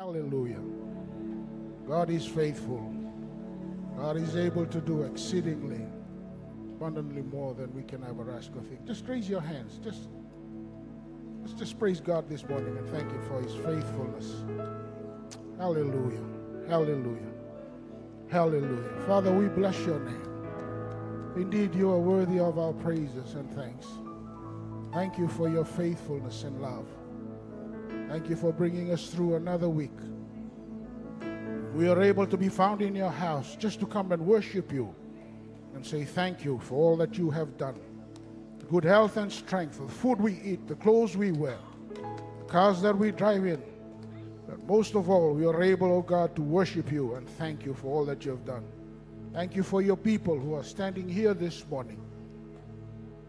Hallelujah. God is faithful. God is able to do exceedingly, abundantly more than we can ever ask or think. Just raise your hands. Let's just praise God this morning and thank Him for His faithfulness. Hallelujah. Hallelujah. Hallelujah. Father, we bless your name. Indeed, you are worthy of our praises and thanks. Thank you for your faithfulness and love. Thank you for bringing us through another week. We are able to be found in your house just to come and worship you and say thank you for all that you have done. Good health and strength, the food we eat, the clothes we wear, the cars that we drive in. But most of all, we are able, oh God, to worship you and thank you for all that you have done. Thank you for your people who are standing here this morning.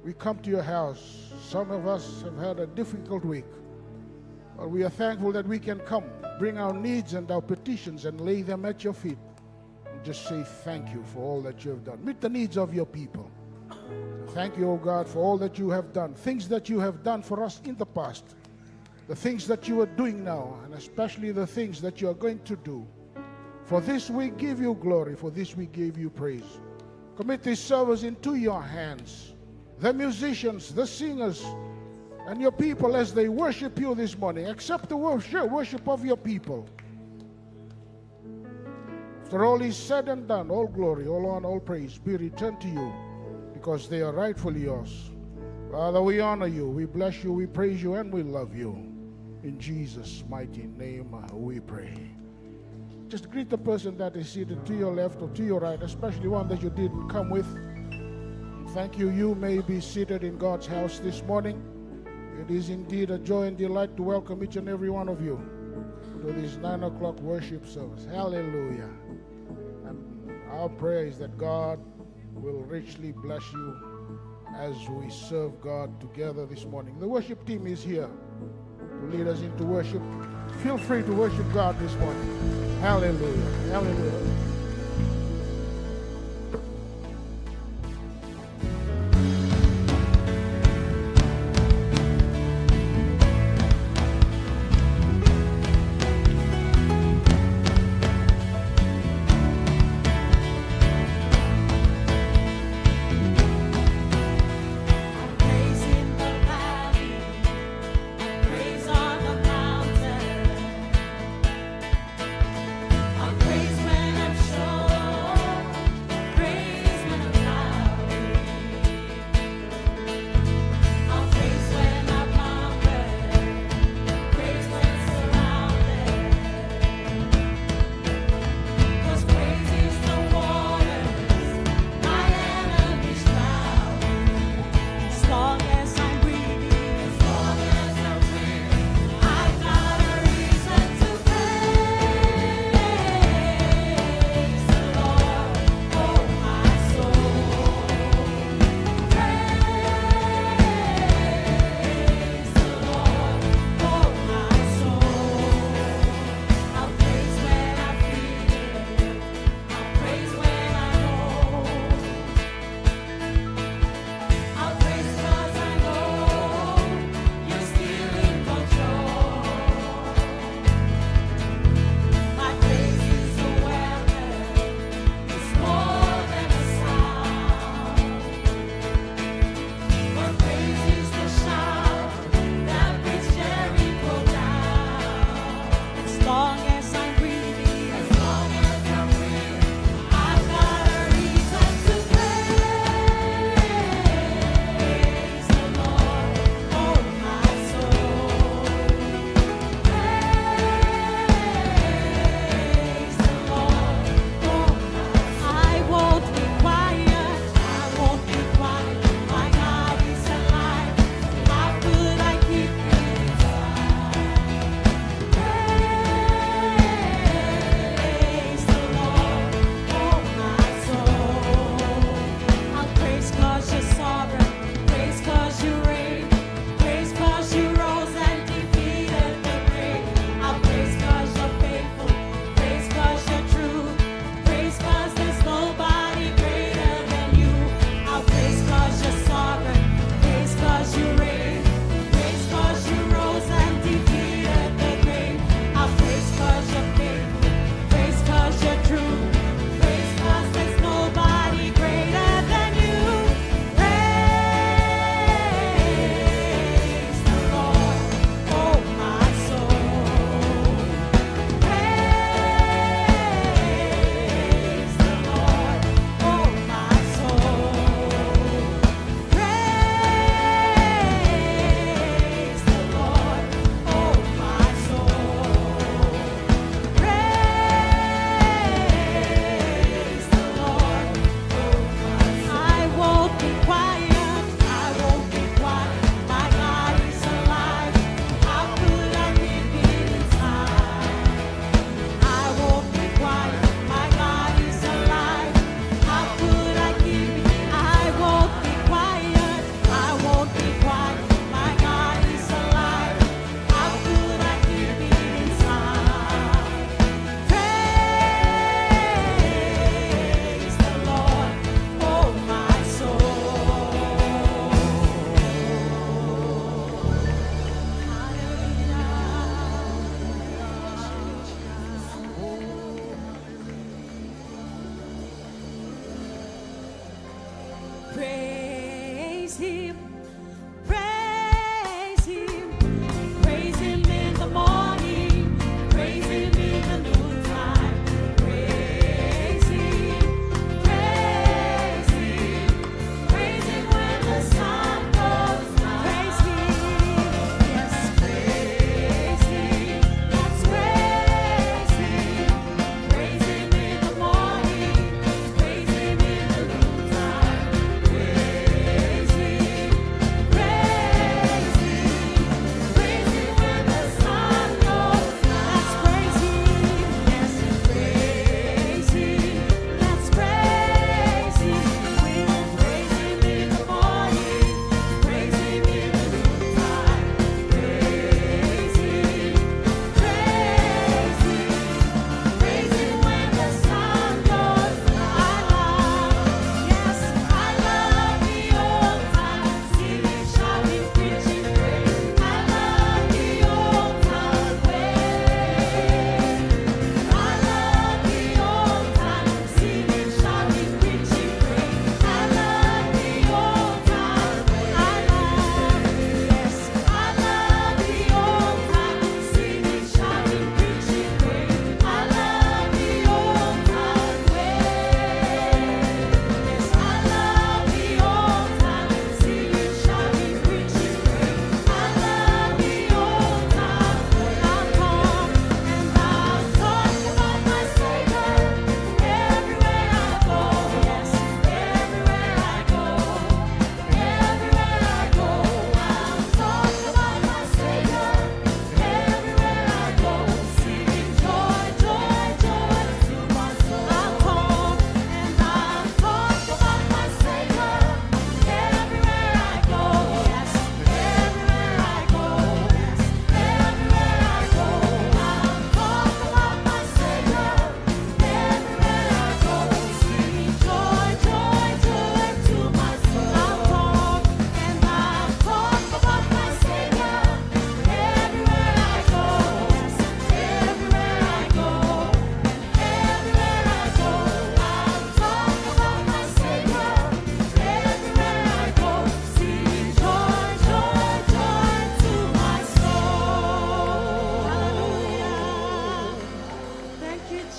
We come to your house. Some of us have had a difficult week. But we are thankful that we can come, bring our needs and our petitions and lay them at your feet. And just say thank you for all that you have done. Meet the needs of your people. Thank you, O God, for all that you have done. Things that you have done for us in the past. The things that you are doing now, and especially the things that you are going to do. For this we give you glory. For this we give you praise. Commit this service into your hands. The musicians, the singers, and your people as they worship you this morning. Accept the worship of your people. After all is said and done, all glory, all honor, all praise be returned to you, because they are rightfully yours. Father, we honor you, we bless you, we praise you, and we love you. In Jesus' mighty name we pray. Just greet the person that is seated to your left or to your right, especially one that you didn't come with. Thank you. You may be seated in God's house this morning. It is indeed a joy and delight to welcome each and every one of you to this 9 o'clock worship service. Hallelujah. And our prayer is that God will richly bless you as we serve God together this morning. The worship team is here to lead us into worship. Feel free to worship God this morning. Hallelujah. Hallelujah. Praise when I'm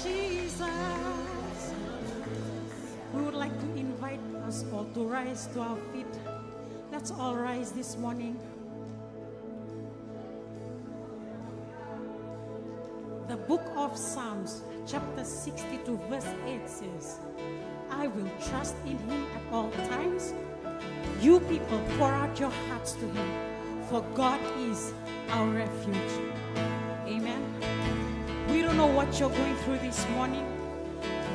Jesus. We would like to invite us all to rise to our feet. Let's all rise this morning. The book of Psalms, chapter 62, verse 8 says, I will trust in him at all times. You people, pour out your hearts to him, for God is our refuge. Amen. We don't know what you're going through this morning.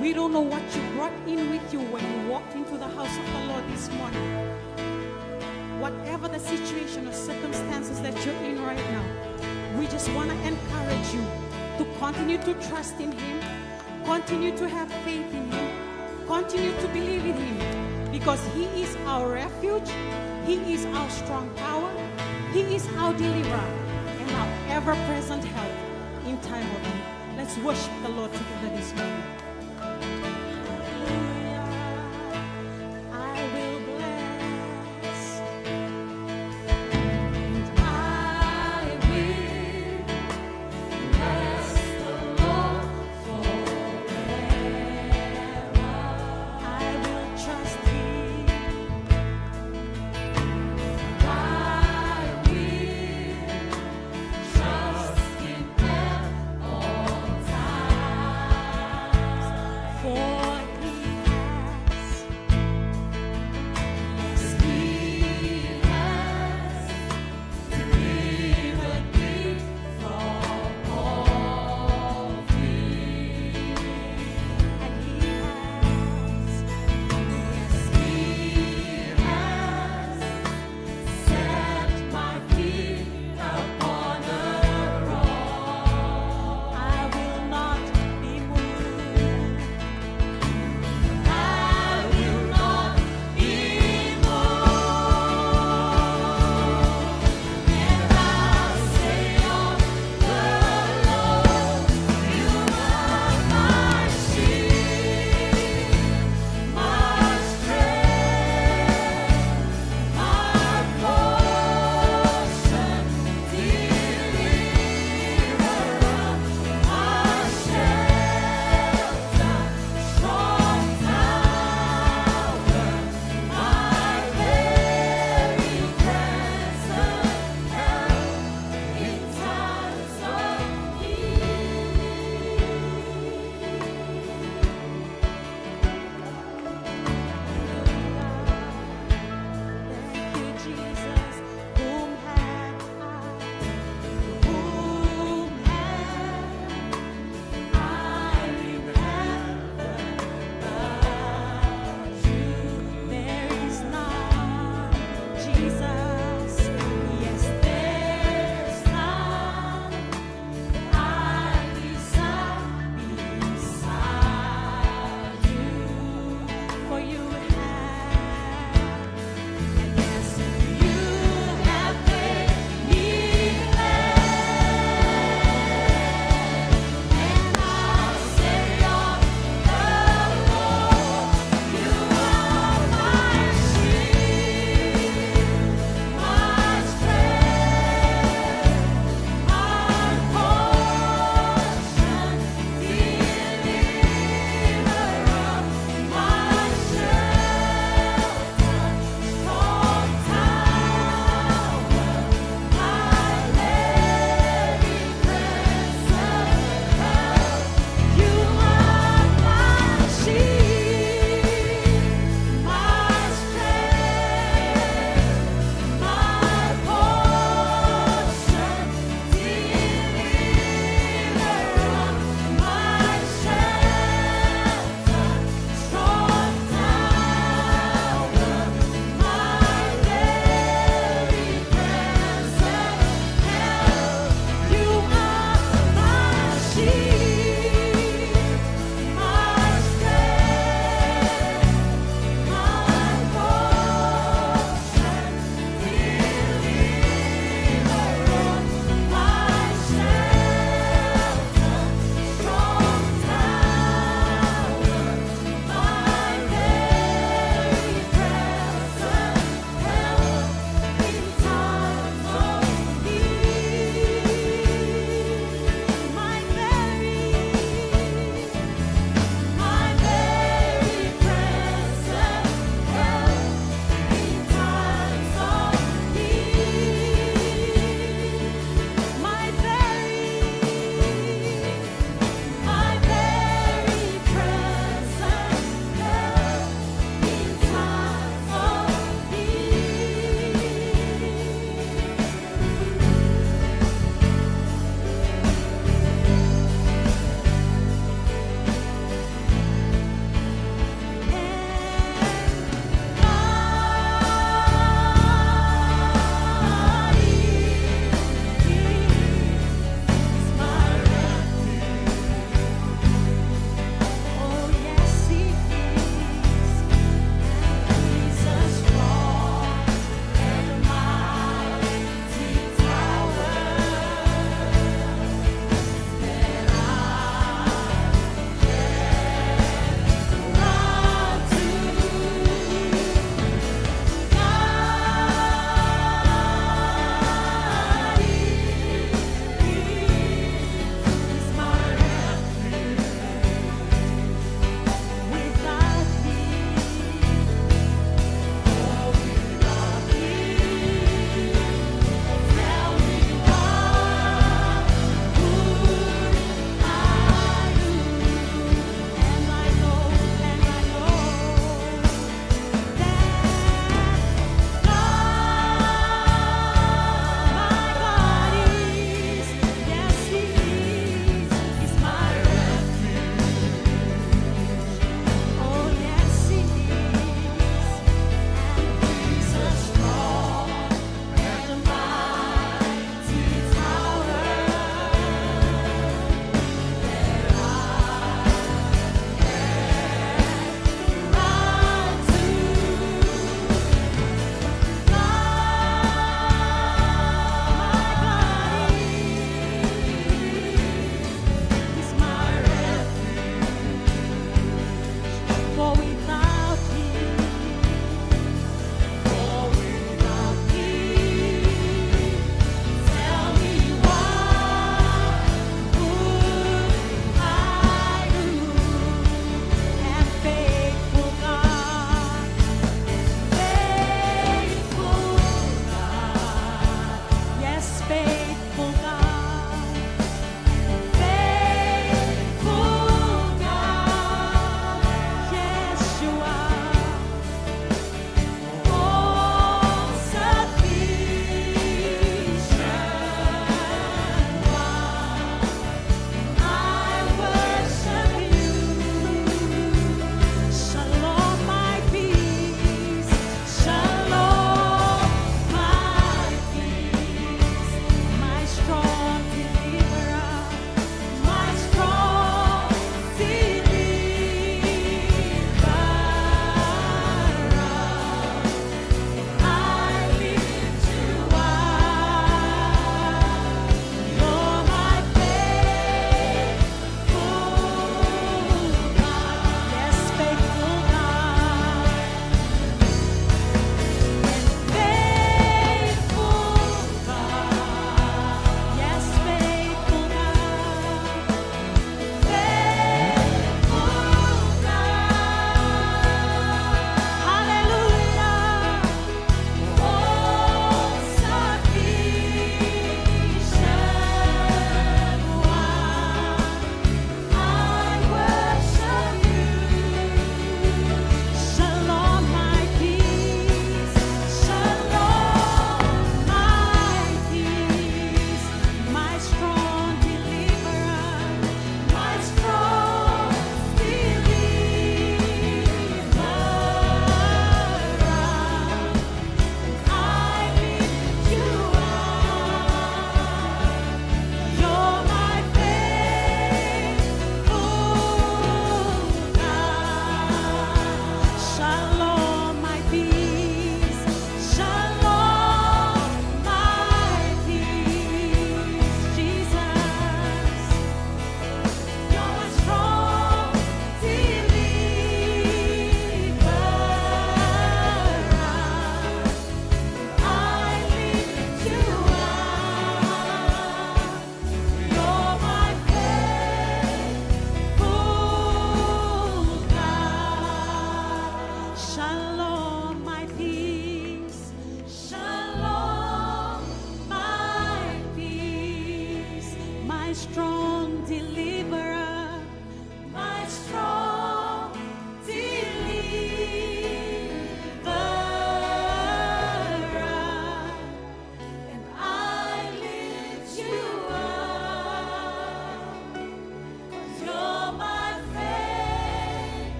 We don't know what you brought in with you when you walked into the house of the Lord this morning. Whatever the situation or circumstances that you're in right now, we just want to encourage you to continue to trust in him, continue to have faith in him, continue to believe in him, because he is our refuge, he is our strong tower, he is our deliverer, and our ever-present help in time of need. Let's worship the Lord together this morning. For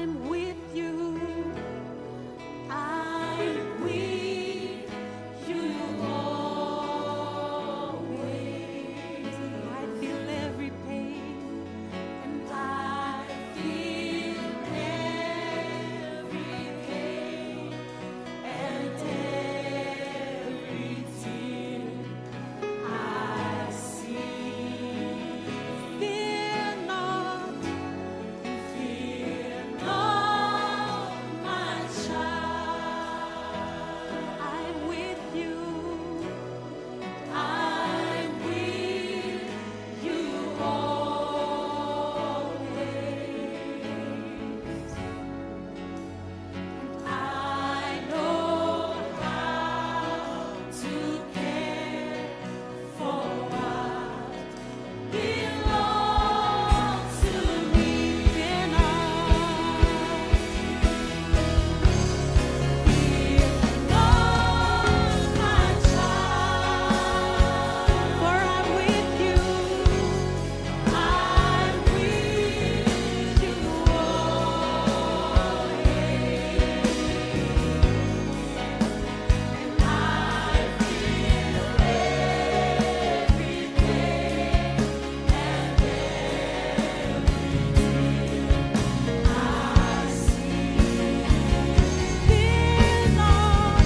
I'm with you. I'm with you always. I feel every pain, and I feel every pain and every tear I see. Fear not, my child. I'm with you. I'm with you always. I know how to care for what belongs to me. Fear not, my child, for I'm with you. I'm with you always. And I feel every pain and every tear I see. Fear not,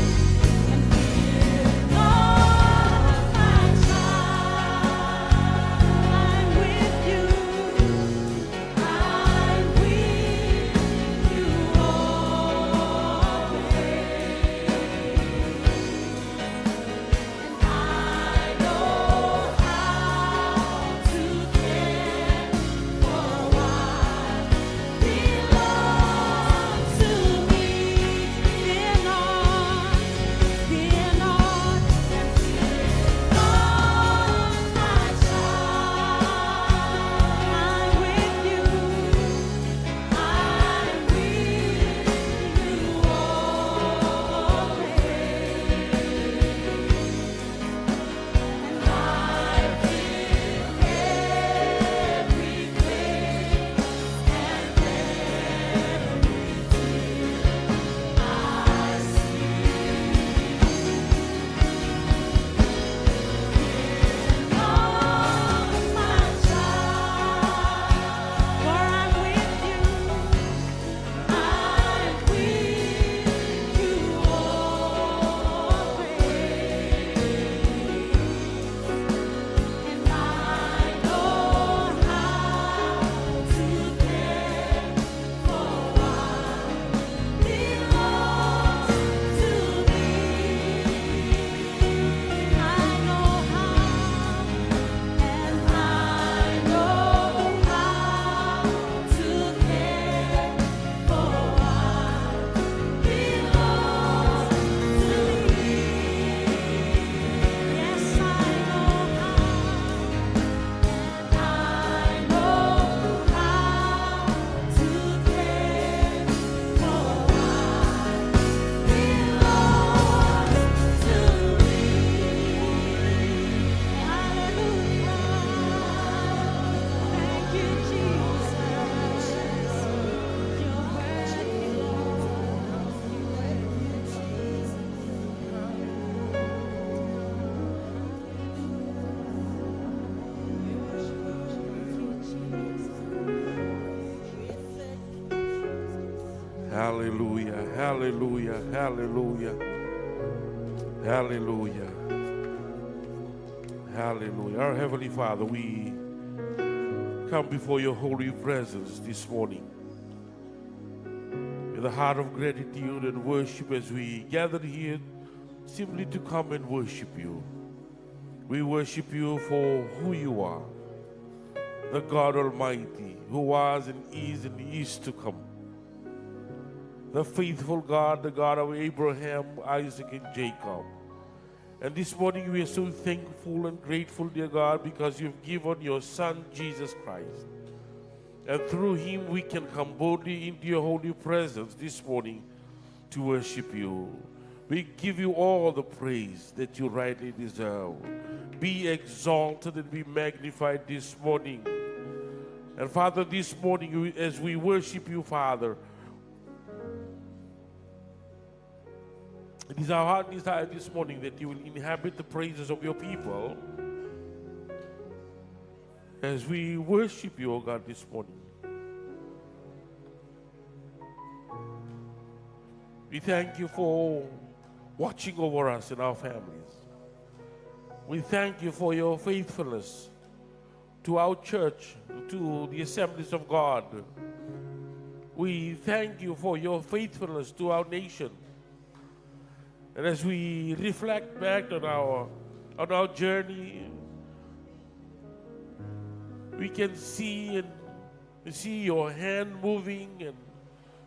my child. I'm with you. I'm with you always. And I know how to care for what belongs to me. Fear not, fear not, my child. I'm with you. I'm with you always. And I feel every pain and every tear I see. My child, for I'm with you. I'm with you always. And I know how to care for what belongs to me. I know how, and I know how to care for what belongs to me. Yes, I know how, and I know how to care for what belongs to me. Hallelujah. Thank you, Jesus. You're worthy, Lord. Hallelujah, hallelujah, hallelujah, hallelujah, hallelujah. Our Heavenly Father, we come before your holy presence this morning with a heart of gratitude and worship as we gather here simply to come and worship you. We worship you for who you are, the God Almighty, who was and is to come. The faithful God, the God of Abraham, Isaac, and Jacob. And this morning we are so thankful and grateful, dear God, because you've given your Son, Jesus Christ. And through him we can come boldly into your holy presence this morning to worship you. We give you all the praise that you rightly deserve. Be exalted and be magnified this morning. And Father, this morning as we worship you, Father, It is our heart desire this morning that you will inhabit the praises of your people as we worship you, O God, this morning. We thank you for watching over us and our families. We thank you for your faithfulness to our church, to the assemblies of God. We thank you for your faithfulness to our nation. And as we reflect back on our journey, we can see your hand moving and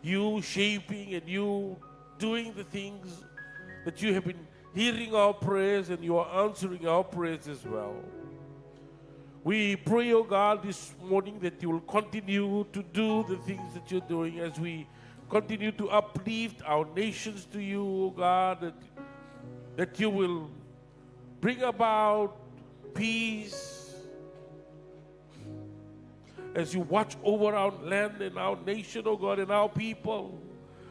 you shaping and you doing the things that you have been hearing our prayers, and you are answering our prayers as well. We pray, oh God, this morning that you will continue to do the things that you're doing as we continue to uplift our nations to you, oh God, that you will bring about peace as you watch over our land and our nation, oh God, and our people.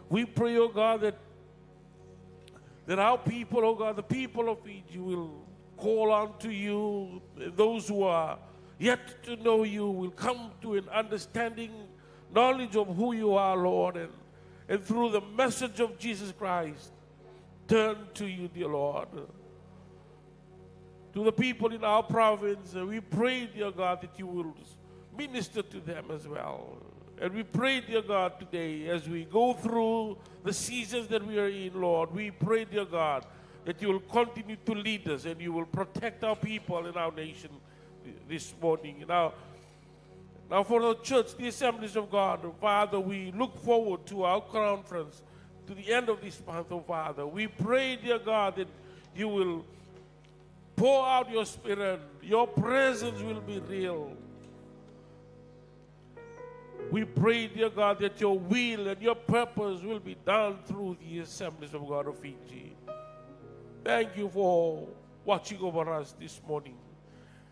We pray, oh God, that our people, oh God, the people of Fiji will call on to you. Those who are yet to know you will come to an understanding, knowledge of who you are, Lord, and through the message of Jesus Christ, turn to you, dear Lord. To the people in our province, we pray, dear God, that you will minister to them as well. And we pray, dear God, today as we go through the seasons that we are in, Lord, we pray, dear God, that you will continue to lead us and you will protect our people and our nation this morning. Now for the church, the assemblies of God, Father, we look forward to our conference to the end of this month, oh Father. We pray, dear God, that you will pour out your Spirit, your presence will be real. We pray, dear God, that your will and your purpose will be done through the assemblies of God of Fiji. Thank you for watching over us this morning.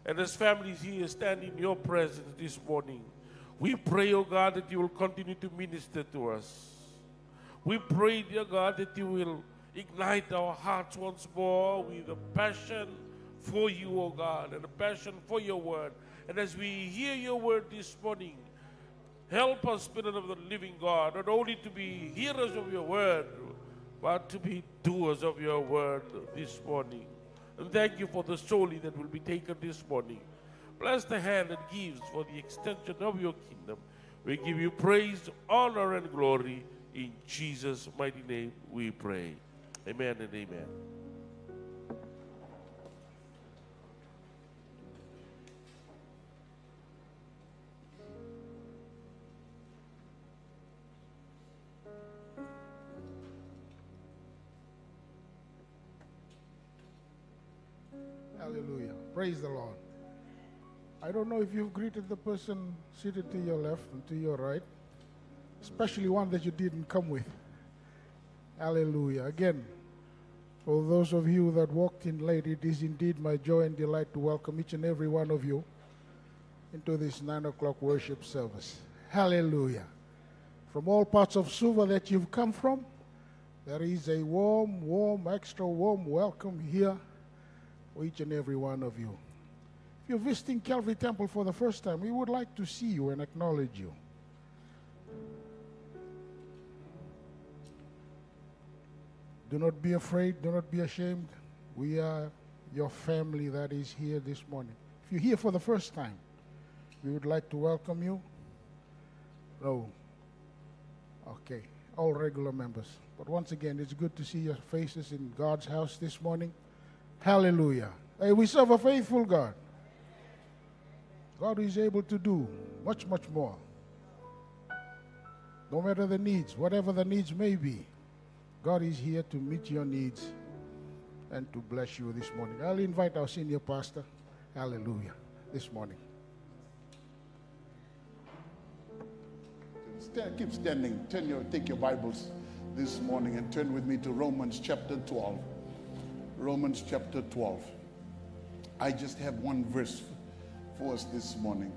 And as families here stand in your presence this morning, we pray, oh God, that you will continue to minister to us. We pray, dear God, that you will ignite our hearts once more with a passion for you, oh God, and a passion for your word. And as we hear your word this morning, help us, Spirit of the living God, not only to be hearers of your word, but to be doers of your word this morning. And thank you for the soli that will be taken this morning. Bless the hand that gives for the extension of your kingdom. We give you praise, honor, and glory. In Jesus' mighty name we pray. Amen and amen. Hallelujah. Praise the Lord. I don't know if you've greeted the person seated to your left and to your right, especially one that you didn't come with. Hallelujah. Again, for those of you that walked in late, it is indeed my joy and delight to welcome each and every one of you into this 9 o'clock worship service. Hallelujah. From all parts of Suva that you've come from, there is a warm, extra warm welcome here for each and every one of you. If you're visiting Calvary Temple for the first time, we would like to see you and acknowledge you. Do not be afraid, do not be ashamed. We are your family that is here this morning. If you're here for the first time, we would like to welcome you. No. Okay, all regular members. But once again, it's good to see your faces in God's house this morning. Hallelujah. Hey, we serve a faithful God. God is able to do much, much more. No matter the needs, whatever the needs may be, God is here to meet your needs and to bless you this morning. I'll invite our senior pastor, hallelujah, this morning. Keep standing. Take your Bibles this morning and turn with me to Romans chapter 12. Romans chapter 12. I just have one verse for us this morning.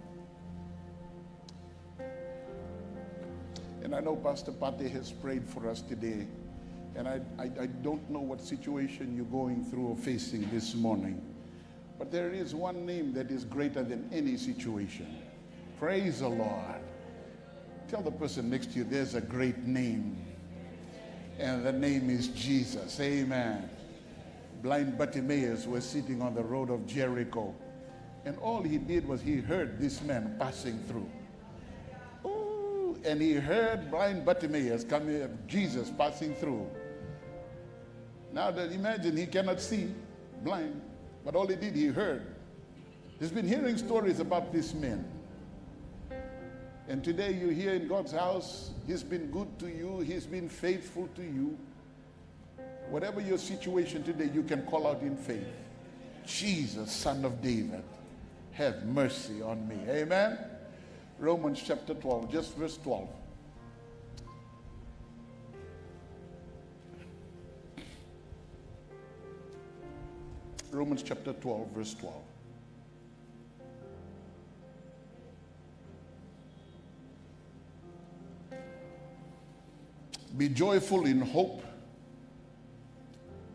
And I know Pastor Pate has prayed for us today And I don't know what situation you're going through or facing this morning, but there is one name that is greater than any situation. Praise the Lord. Tell the person next to you, there's a great name, and the name is Jesus. Amen. Blind Bartimaeus was sitting on the road of Jericho, and all he did was he heard this man passing through. Ooh, and he heard blind Bartimaeus coming, Jesus passing through. Now that imagine he cannot see, blind, but all he did, he heard. He's been hearing stories about this man. And today you're here in God's house. He's been good to you. He's been faithful to you. Whatever your situation today, you can call out in faith. Jesus, Son of David, have mercy on me. Amen. Romans chapter 12, just verse 12. Romans chapter 12, verse 12. Be joyful in hope,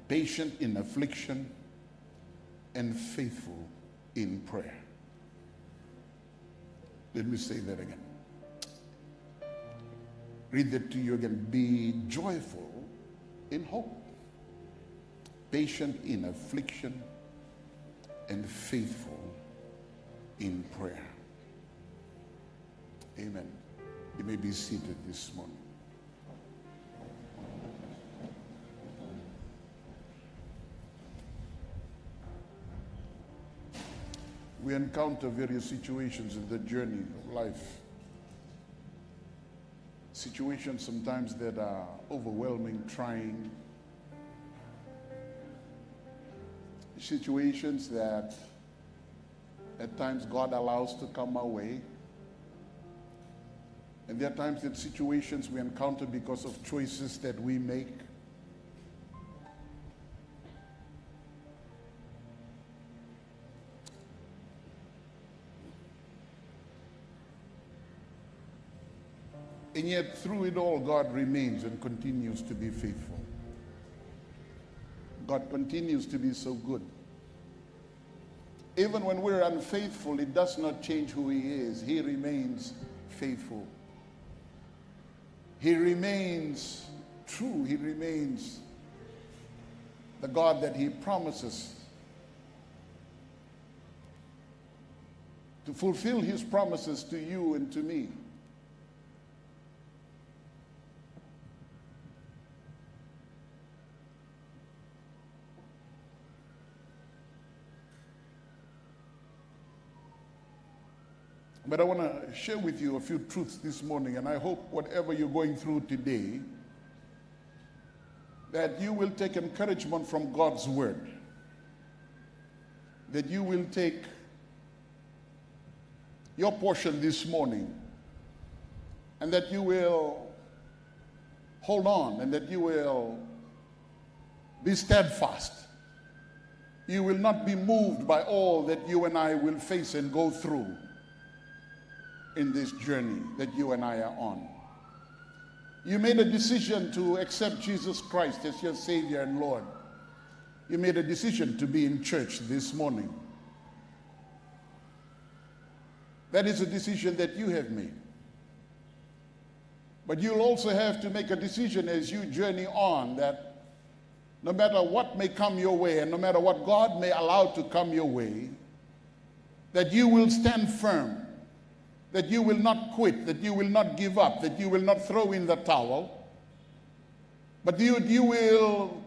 patient in affliction, and faithful in prayer. Let me say that again. Read that to you again. Be joyful in hope, patient in affliction, and faithful in prayer. Amen. You may be seated this morning. We encounter various situations in the journey of life. Situations sometimes that are overwhelming, trying. Situations that at times God allows to come our way. And there are times that situations we encounter because of choices that we make. And yet through it all, God remains and continues to be faithful. God continues to be so good. Even when we're unfaithful, it does not change who He is. He remains faithful. He remains true. He remains the God that He promises to fulfill His promises to you and to me. But I want to share with you a few truths this morning, and I hope whatever you're going through today, that you will take encouragement from God's word, that you will take your portion this morning, and that you will hold on, and that you will be steadfast. You will not be moved by all that you and I will face and go through in this journey that you and I are on. You made a decision to accept Jesus Christ as your Savior and Lord. You made a decision to be in church this morning. That is a decision that you have made. But you'll also have to make a decision as you journey on, that no matter what may come your way and no matter what God may allow to come your way, that you will stand firm, that you will not quit, that you will not give up, that you will not throw in the towel, but you will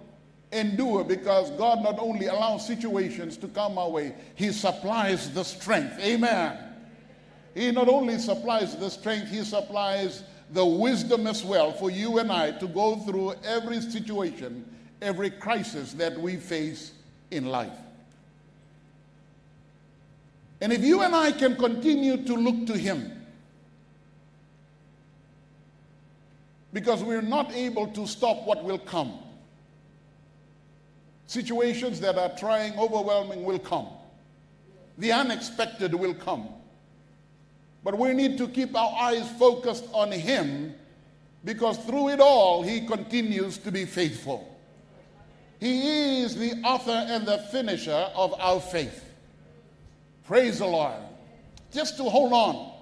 endure, because God not only allows situations to come our way, He supplies the strength. Amen. He not only supplies the strength, He supplies the wisdom as well for you and I to go through every situation, every crisis that we face in life. And if you and I can continue to look to Him, because we're not able to stop what will come. Situations that are trying, overwhelming will come. The unexpected will come. But we need to keep our eyes focused on Him because through it all, he continues to be faithful. He is the author and the finisher of our faith. Praise the Lord. Just to hold on,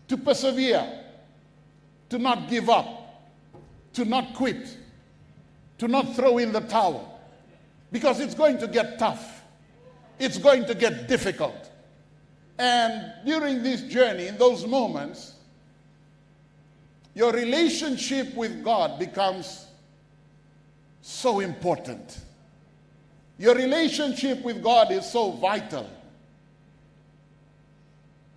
to persevere, to not give up, to not quit, to not throw in the towel, because it's going to get tough. It's going to get difficult. And during this journey, in those moments, your relationship with God becomes so important. Your relationship with God is so vital.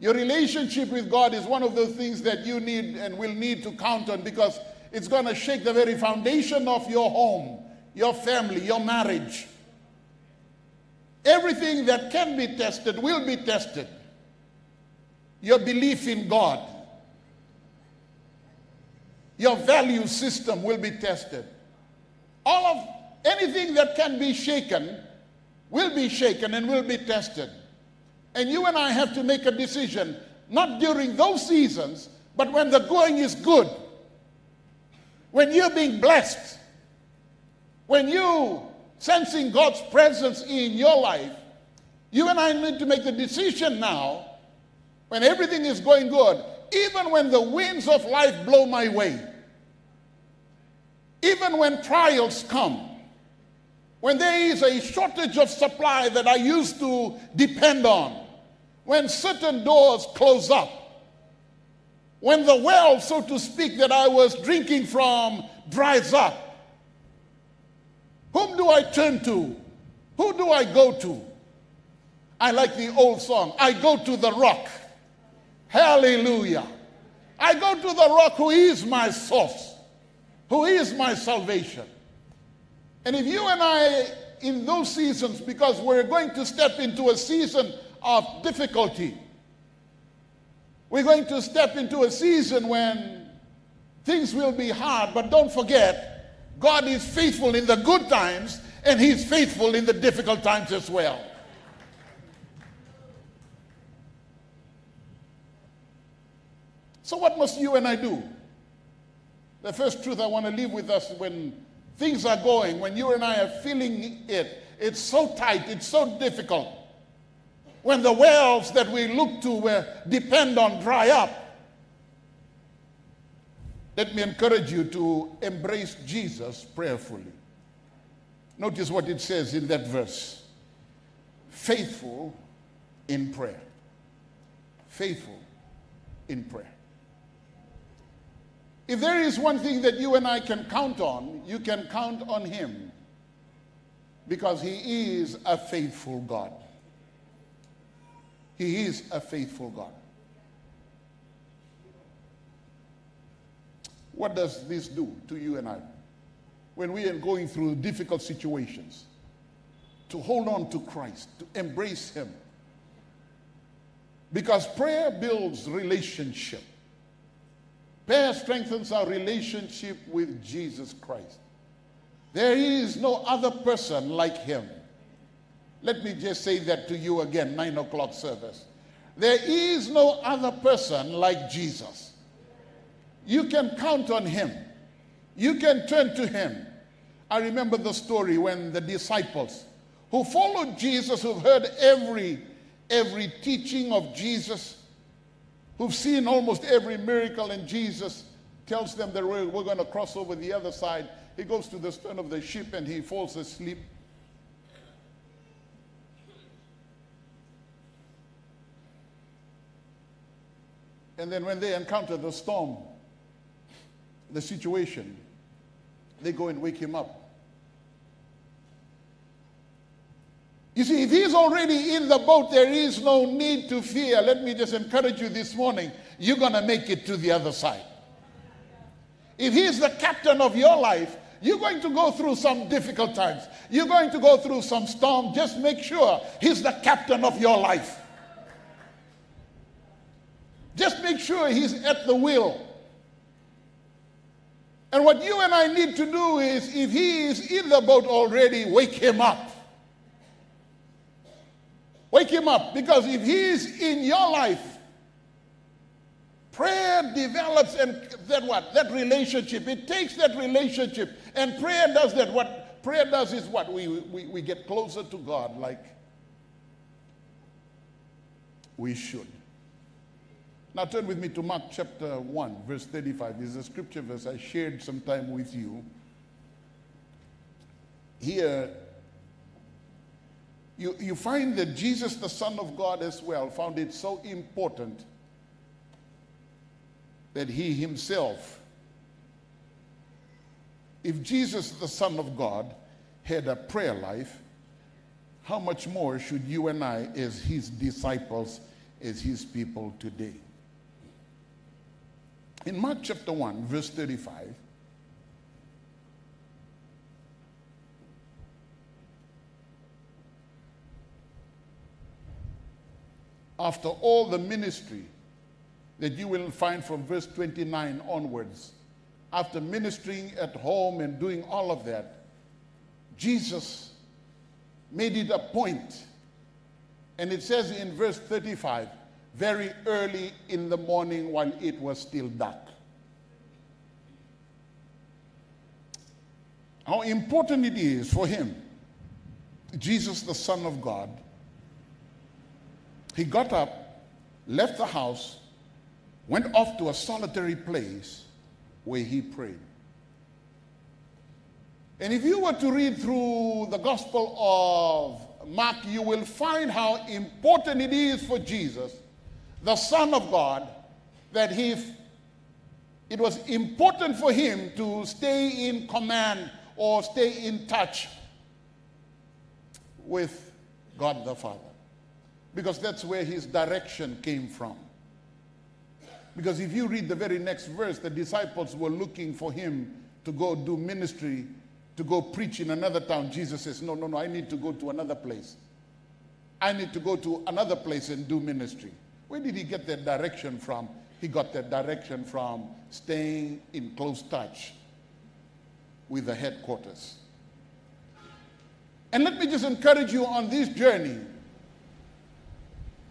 Your relationship with God is one of those things that you need and will need to count on, because it's going to shake the very foundation of your home, your family, your marriage. Everything that can be tested will be tested. Your belief in God, your value system will be tested. Anything that can be shaken will be shaken and will be tested. And you and I have to make a decision, not during those seasons, but when the going is good, when you're being blessed, when you sensing God's presence in your life. You and I need to make the decision now, when everything is going good, even when the winds of life blow my way, even when trials come, when there is a shortage of supply that I used to depend on, when certain doors close up, when the well, so to speak, that I was drinking from dries up, whom do I turn to? Who do I go to? I like the old song, I go to the rock. Hallelujah. I go to the rock who is my source, who is my salvation. And if you and I, in those seasons, because we're going to step into a season of difficulty, we're going to step into a season when things will be hard, but don't forget, God is faithful in the good times, and he's faithful in the difficult times as well. So what must you and I do? The first truth I want to leave with us, when things are going, when you and I are feeling it's so tight, it's so difficult, when the wells that we look to depend on dry up, let me encourage you to embrace Jesus prayerfully. Notice what it says in that verse. Faithful in prayer. Faithful in prayer. If there is one thing that you and I can count on, you can count on him, because he is a faithful God. He is a faithful God. What does this do to you and I when we are going through difficult situations? To hold on to Christ, to embrace him. Because prayer builds relationship. Prayer strengthens our relationship with Jesus Christ. There is no other person like him. Let me just say that to you again, 9 o'clock service. There is no other person like Jesus. You can count on him. You can turn to him. I remember the story when the disciples who followed Jesus, who've heard every teaching of Jesus, who've seen almost every miracle, and Jesus tells them that we're going to cross over the other side. He goes to the stern of the ship and he falls asleep. And then when they encounter the storm, the situation, they go and wake him up. You see, if he's already in the boat, there is no need to fear. Let me just encourage you this morning, you're going to make it to the other side. If he's the captain of your life, you're going to go through some difficult times. You're going to go through some storm. Just make sure he's the captain of your life. Just make sure he's at the wheel. And what you and I need to do is, if he is in the boat already, wake him up. Wake him up, because if he is in your life, Prayer develops and that relationship. It takes that relationship. And prayer does that. What prayer does is what? We get closer to God like we should. Now turn with me to Mark chapter 1, verse 35. This is a scripture verse I shared sometime with you. Here, you find that Jesus, the Son of God as well, found it so important that he himself, if Jesus, the Son of God, had a prayer life, how much more should you and I, as his disciples, as his people today? In Mark chapter 1, verse 35, after all the ministry that you will find from verse 29 onwards, after ministering at home and doing all of that, Jesus made it a point. And it says in verse 35, very early in the morning while it was still dark. How important it is for him, Jesus, the Son of God. He got up, left the house, went off to a solitary place where he prayed. And if you were to read through the Gospel of Mark, you will find how important it is for Jesus, the Son of God, that it was important for him to stay in command or stay in touch with God the Father. Because that's where his direction came from. Because if you read the very next verse, the disciples were looking for him to go do ministry, to go preach in another town. Jesus says, no, I need to go to another place. I need to go to another place and do ministry. Where did he get that direction from? He got that direction from staying in close touch with the headquarters. And let me just encourage you on this journey.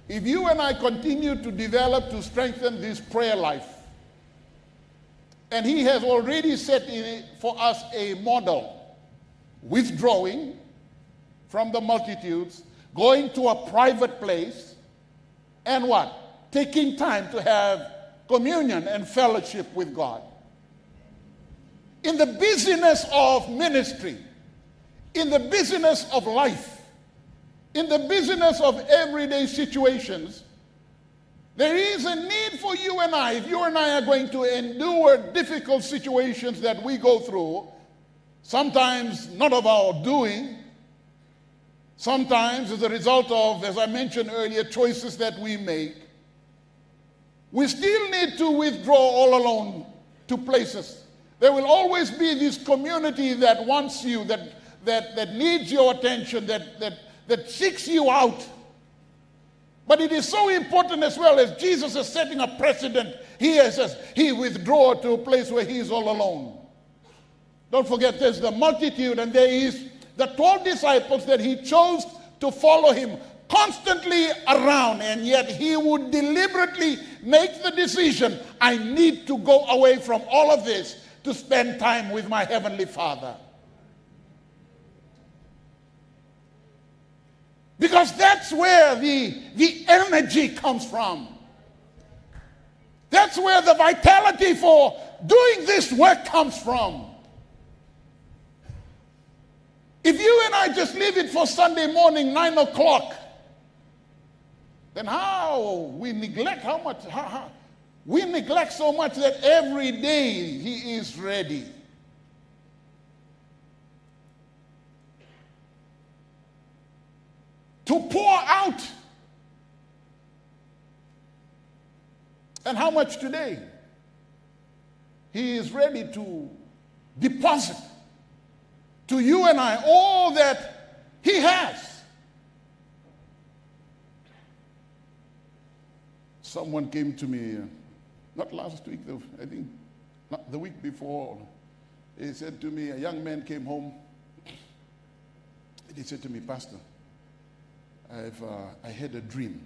If you and I continue to develop, to strengthen this prayer life, and he has already set for us a model, withdrawing from the multitudes, going to a private place, and what? Taking time to have communion and fellowship with God. In the busyness of ministry, in the busyness of life, in the busyness of everyday situations, there is a need for you and I. If you and I are going to endure difficult situations that we go through, sometimes not of our doing, sometimes as a result of, as I mentioned earlier, choices that we make, we still need to withdraw all alone to places. There will always be this community that wants you, that needs your attention, that seeks you out. But it is so important as well, as Jesus is setting a precedent. He withdraw to a place where he is all alone. Don't forget, there's the multitude, and there is the 12 disciples that he chose to follow him constantly around, and yet he would deliberately make the decision, I need to go away from all of this to spend time with my Heavenly Father. Because that's where the energy comes from. That's where the vitality for doing this work comes from. If you and I just leave it for Sunday morning, 9 o'clock, then how we neglect we neglect so much that every day he is ready. To pour out. And how much today? He is ready to deposit to you and I all that he has. Someone came to me, not last week, though, I think not the week before. He said to me, a young man came home. And he said to me, Pastor, I had a dream.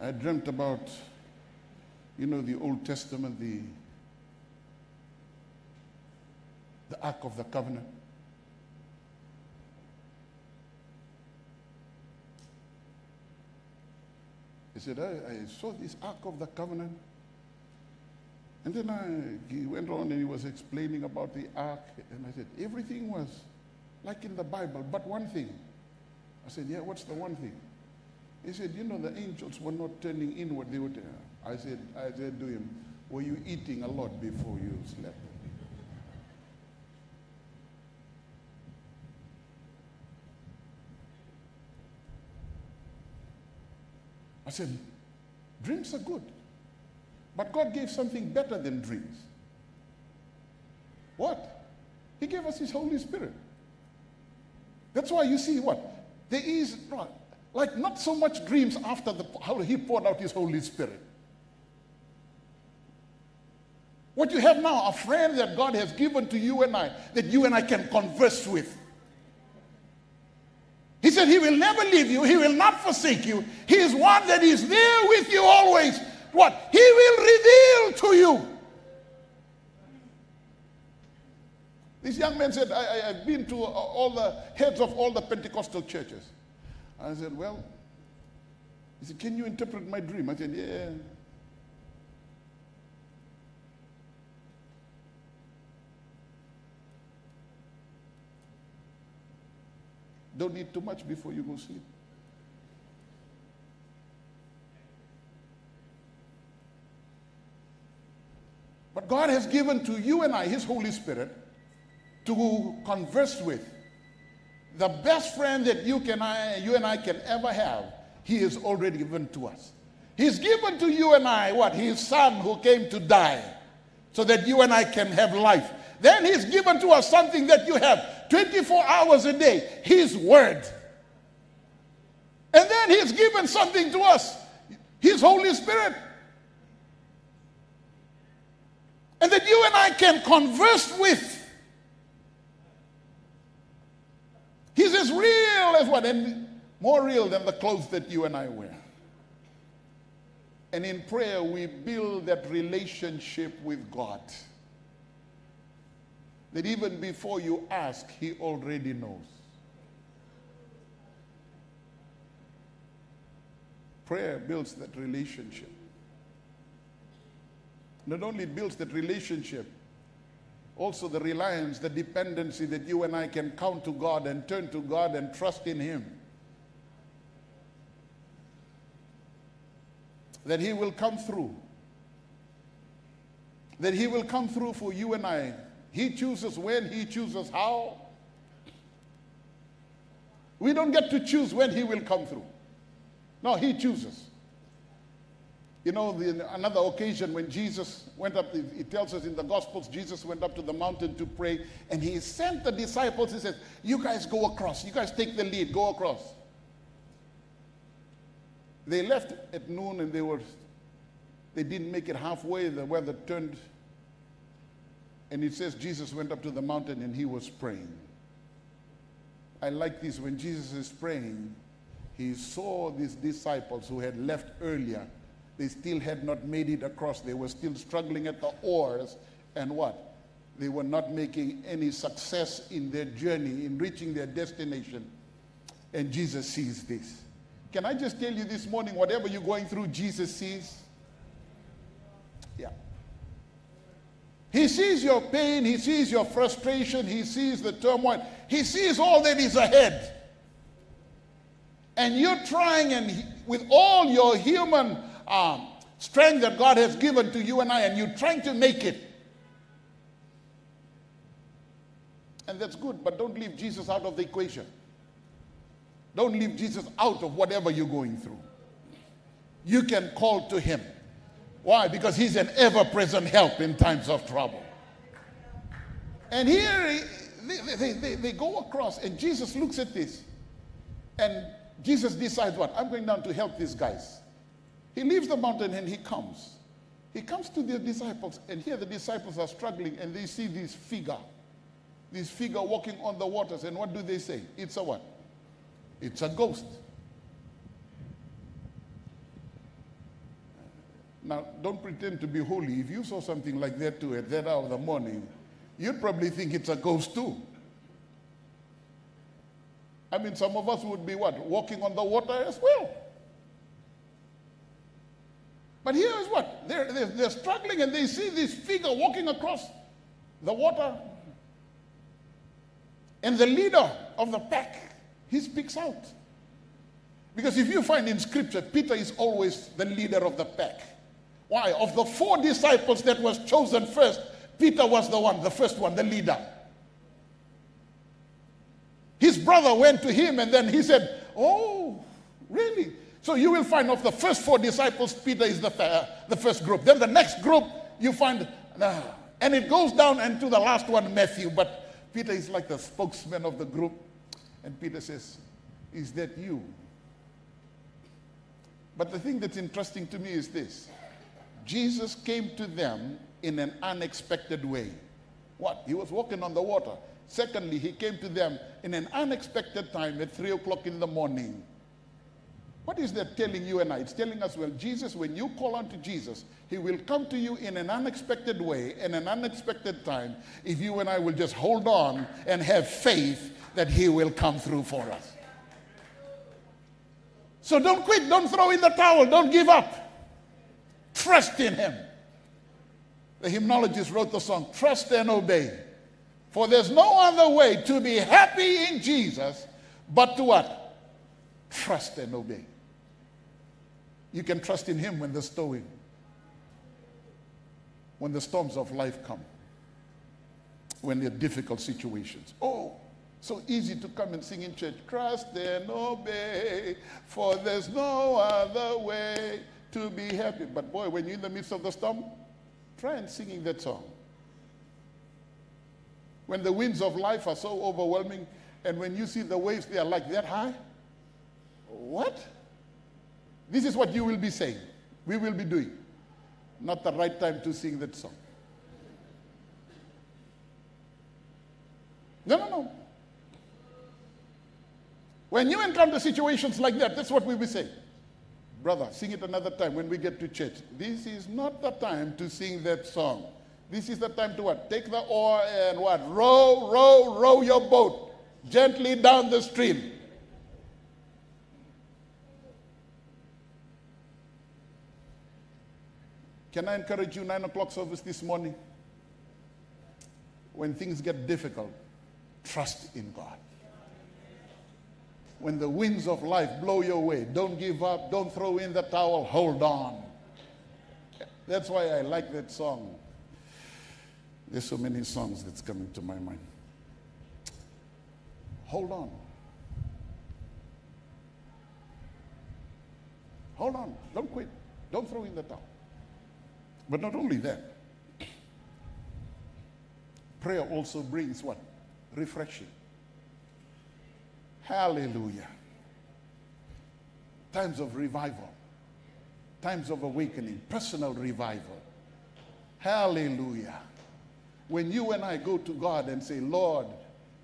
I dreamt about, you know, the Old Testament, the Ark of the Covenant. He said, I saw this Ark of the Covenant. And then he went on and he was explaining about the Ark. And I said, everything was like in the Bible, but one thing. I said, yeah, what's the one thing? He said, you know, the angels were not turning inward. They were. I said to him, were you eating a lot before you slept? I said, dreams are good. But God gave something better than dreams. What? He gave us His Holy Spirit. That's why you see what? There is like not so much dreams after how He poured out His Holy Spirit. What you have now, a friend that God has given to you and I, that you and I can converse with. He said He will never leave you. He will not forsake you. He is one that is there with you always. What? He will reveal to you. This young man said, I've been to all the heads of all the Pentecostal churches. I said, well, he said, can you interpret my dream? I said, yeah. Don't eat too much before you go sleep. But God has given to you and I His Holy Spirit to converse with. The best friend that you and I can ever have, He has already given to us. He's given to you and I what? His Son who came to die so that you and I can have life. Then He's given to us something that you have 24 hours a day, His Word. And then He's given something to us, His Holy Spirit. And that you and I can converse with. He's as real as what? And more real than the clothes that you and I wear. And in prayer, we build that relationship with God. That even before you ask, He already knows. Prayer builds that relationship. Not only builds that relationship, also the reliance, the dependency that you and I can count to God and turn to God and trust in Him. That He will come through. That He will come through for you and I. He chooses when, He chooses how. We don't get to choose when He will come through. No, He chooses. You know, another occasion when Jesus went up, it tells us in the Gospels, Jesus went up to the mountain to pray, and He sent the disciples. He said, you guys go across. You guys take the lead. Go across. They left at noon, and they didn't make it halfway. The weather turned. And it says Jesus went up to the mountain and He was praying. I like this. When Jesus is praying, He saw these disciples who had left earlier. They still had not made it across. They were still struggling at the oars. And what? They were not making any success in their journey, in reaching their destination. And Jesus sees this. Can I just tell you this morning, whatever you're going through, Jesus sees? Yeah. He sees your pain. He sees your frustration. He sees the turmoil. He sees all that is ahead. And you're trying, and with all your human strength that God has given to you and I, and you're trying to make it. And that's good, but don't leave Jesus out of the equation. Don't leave Jesus out of whatever you're going through. You can call to Him. Why? Because He's an ever-present help in times of trouble. And here they go across, and Jesus looks at this. And Jesus decides what? I'm going down to help these guys. He leaves the mountain and He comes. He comes to the disciples, and here the disciples are struggling, and they see this figure walking on the waters. And what do they say? It's a what? It's a ghost. Now, don't pretend to be holy. If you saw something like that too at that hour of the morning, you'd probably think it's a ghost too. I mean, some of us would be what? Walking on the water as well. But here is what? They're struggling and they see this figure walking across the water. And the leader of the pack, he speaks out. Because if you find in Scripture, Peter is always the leader of the pack. Why? Of the 4 disciples that was chosen first, Peter was the first one, the leader. His brother went to him and then he said, oh, really? So you will find of the first 4 disciples, Peter is the first group. Then the next group, you find, and it goes down into the last one, Matthew. But Peter is like the spokesman of the group. And Peter says, is that you? But the thing that's interesting to me is this. Jesus came to them in an unexpected way. What? He was walking on the water. Secondly, he came to them in an unexpected time at 3 o'clock in the morning. What is that telling you and I? It's telling us, well, Jesus, when you call unto Jesus, he will come to you in an unexpected way, in an unexpected time, if you and I will just hold on and have faith that he will come through for us. So don't quit, don't throw in the towel, don't give up. Trust in him. The hymnologist wrote the song, Trust and Obey. For there's no other way to be happy in Jesus but to what? Trust and obey. You can trust in him when there's stowing. When the storms of life come. When there are difficult situations. Oh, so easy to come and sing in church. Trust and obey, for there's no other way to be happy. But boy, when you're in the midst of the storm, try and singing that song. When the winds of life are so overwhelming, and when you see the waves, they are like that high. What? This is what you will be saying. We will be doing. Not the right time to sing that song. No. When you encounter situations like that, that's what we will say. Brother, sing it another time when we get to church. This is not the time to sing that song. This is the time to what? Take the oar and what? Row your boat gently down the stream. Can I encourage you, 9 o'clock service this morning? When things get difficult, trust in God. When the winds of life blow your way, don't give up, don't throw in the towel, hold on. That's why I like that song. There's so many songs that's coming to my mind. Hold on. Hold on. Don't quit. Don't throw in the towel. But not only that, prayer also brings what? Refreshing. Hallelujah. Times of revival. Times of awakening. Personal revival. Hallelujah. When you and I go to God and say, Lord,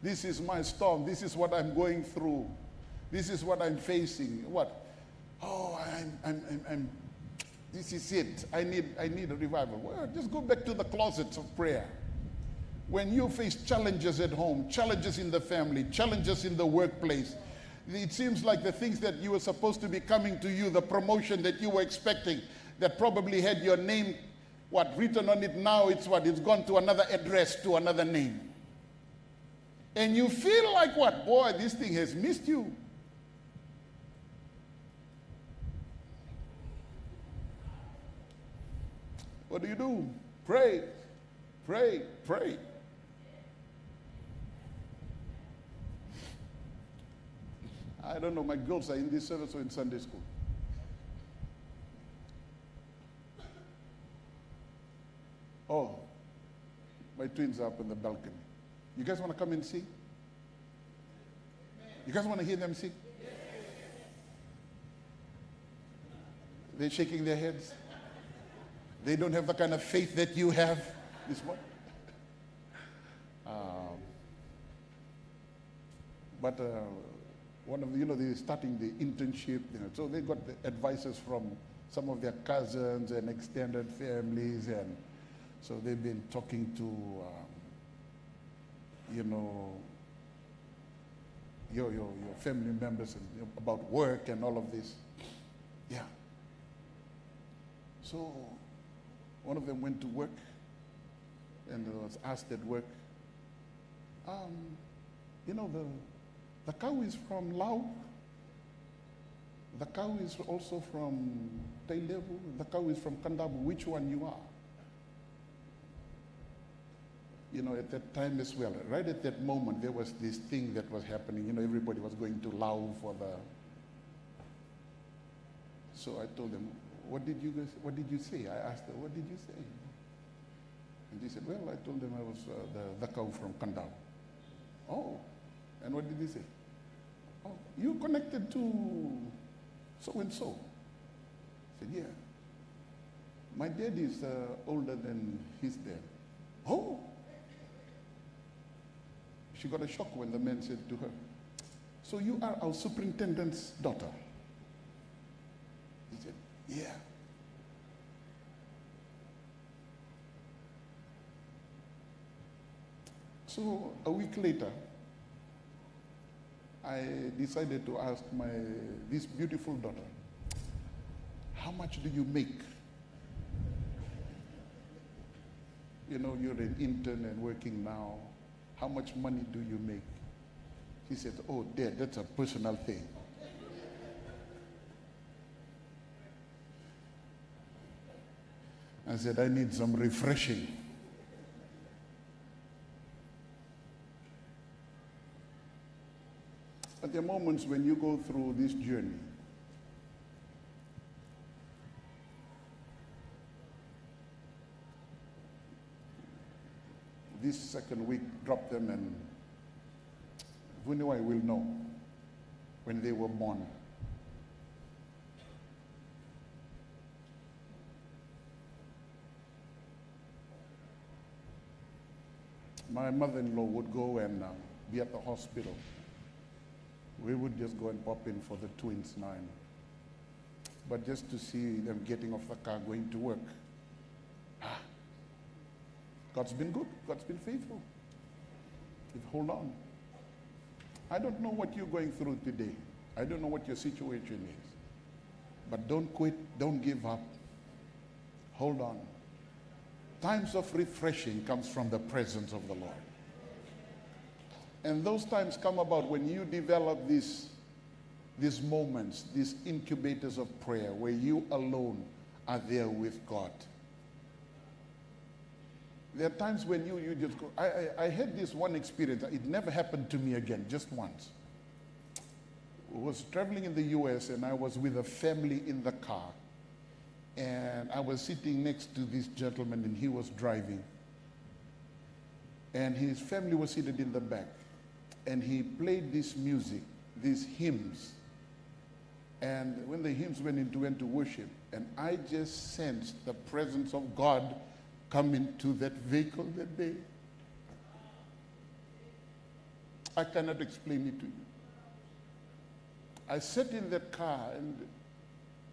this is my storm. This is what I'm going through. This is what I'm facing. What? Oh, I'm this is it. I need a revival. Well, just go back to the closets of prayer. When you face challenges at home, challenges in the family, challenges in the workplace, it seems like the things that you were supposed to be coming to you, the promotion that you were expecting, that probably had your name, written on it now, it's gone to another address, to another name. And you feel like boy, this thing has missed you. What do? Pray, pray, pray. I don't know, my girls are in this service or in Sunday school. Oh, my twins are up in the balcony. You guys want to come and sing? You guys want to hear them sing? They're shaking their heads. They don't have the kind of faith that you have this morning. But one of they're starting the internship, so they got the advices from some of their cousins and extended families, and so they've been talking to, your family members and about work and all of this. Yeah. So one of them went to work and was asked at work, the cow is from Lao. The cow is also from Tailevu. The cow is from Kandabu. Which one you are? At that time as well, right at that moment, there was this thing that was happening. Everybody was going to Lao for the... So I told them, what did you say? I asked her, what did you say? And she said, well, I told them I was the cow from Kandabu. Oh, and what did he say? Oh, you connected to so-and-so. I said, yeah. My dad is older than his dad. Oh. She got a shock when the man said to her, so you are our superintendent's daughter? He said, yeah. So a week later, I decided to ask this beautiful daughter, how much do you make? You're an intern and working now. How much money do you make? She said, oh, Dad, that's a personal thing. I said, I need some refreshing. At the moments when you go through this journey, this second week, drop them, and Vuniwai will know when they were born. My mother-in-law would go and be at the hospital. We would just go and pop in for the twins now. But just to see them getting off the car, going to work. God's been good. God's been faithful. Hold on. I don't know what you're going through today. I don't know what your situation is. But don't quit. Don't give up. Hold on. Times of refreshing comes from the presence of the Lord. And those times come about when you develop these moments, these incubators of prayer, where you alone are there with God. There are times when you just go. I had this one experience. It never happened to me again, just once. I was traveling in the U.S. and I was with a family in the car. And I was sitting next to this gentleman and he was driving. And his family was seated in the back. And he played this music, these hymns. And when the hymns went into worship, and I just sensed the presence of God come into that vehicle that day. I cannot explain it to you. I sat in that car and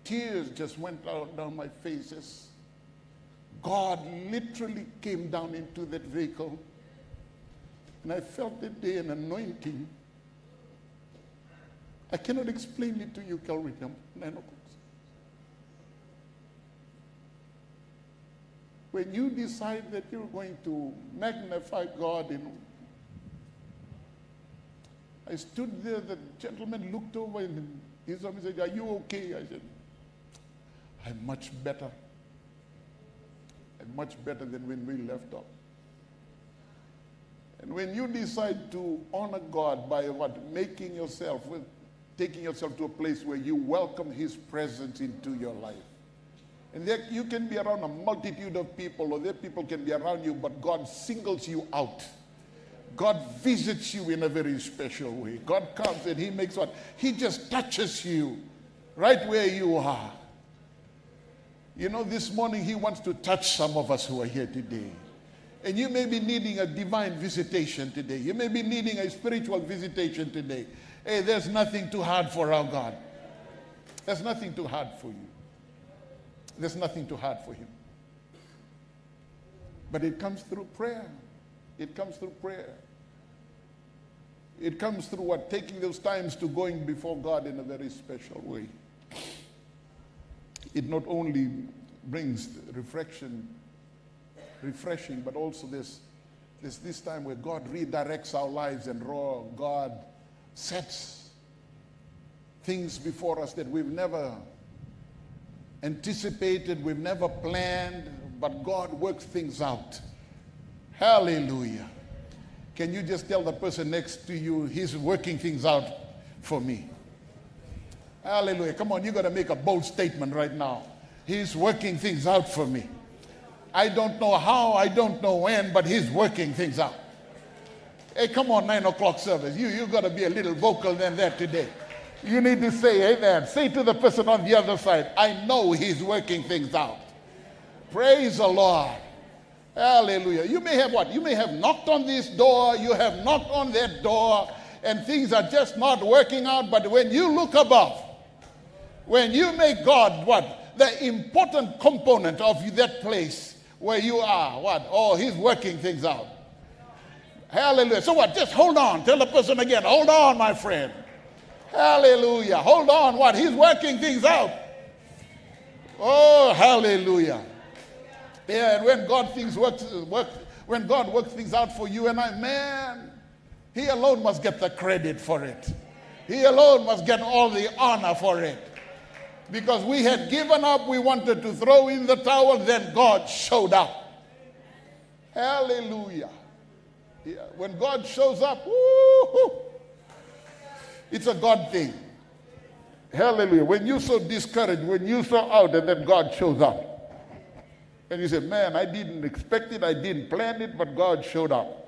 tears just went down my faces. God literally came down into that vehicle. And I felt that day an anointing. I cannot explain it to you, Calvary. When you decide that you're going to magnify God, I stood there, the gentleman looked over and he said, are you okay? I said, I'm much better. I'm much better than when we left off. And when you decide to honor God by taking yourself to a place where you welcome his presence into your life. And there, you can be around a multitude of people, or there people can be around you, but God singles you out. God visits you in a very special way. God comes and he makes what? He just touches you right where you are. This morning he wants to touch some of us who are here today. And you may be needing a divine visitation today. You may be needing a spiritual visitation today. Hey, there's nothing too hard for our God. There's nothing too hard for you. There's nothing too hard for him. But it comes through prayer. It comes through prayer. It comes through what? Taking those times to going before God in a very special way. It not only brings refreshing, but also there's this time where God redirects our lives and God sets things before us that we've never anticipated, we've never planned, but God works things out. Hallelujah. Can you just tell the person next to you, he's working things out for me? Hallelujah. Come on, you got to make a bold statement right now. He's working things out for me. I don't know how, I don't know when, but he's working things out. Hey, come on, 9 o'clock service. You got to be a little vocal than that today. You need to say amen. Say to the person on the other side, I know he's working things out. Praise the Lord. Hallelujah. You may have what? You may have knocked on this door, you have knocked on that door, and things are just not working out. But when you look above, when you make God what? The important component of that place where you are, what? Oh, he's working things out. Hallelujah. So what? Just hold on. Tell the person again, hold on, my friend. Hallelujah. Hold on. What? He's working things out. Oh, hallelujah. Yeah, and when God works things out for you and I, man, he alone must get the credit for it. He alone must get all the honor for it. Because we had given up, we wanted to throw in the towel, then God showed up. Hallelujah. Yeah, when God shows up, woo-hoo, it's a God thing. Hallelujah. When you're so discouraged, when you're so out, and then God shows up. And you say, man, I didn't expect it, I didn't plan it, but God showed up.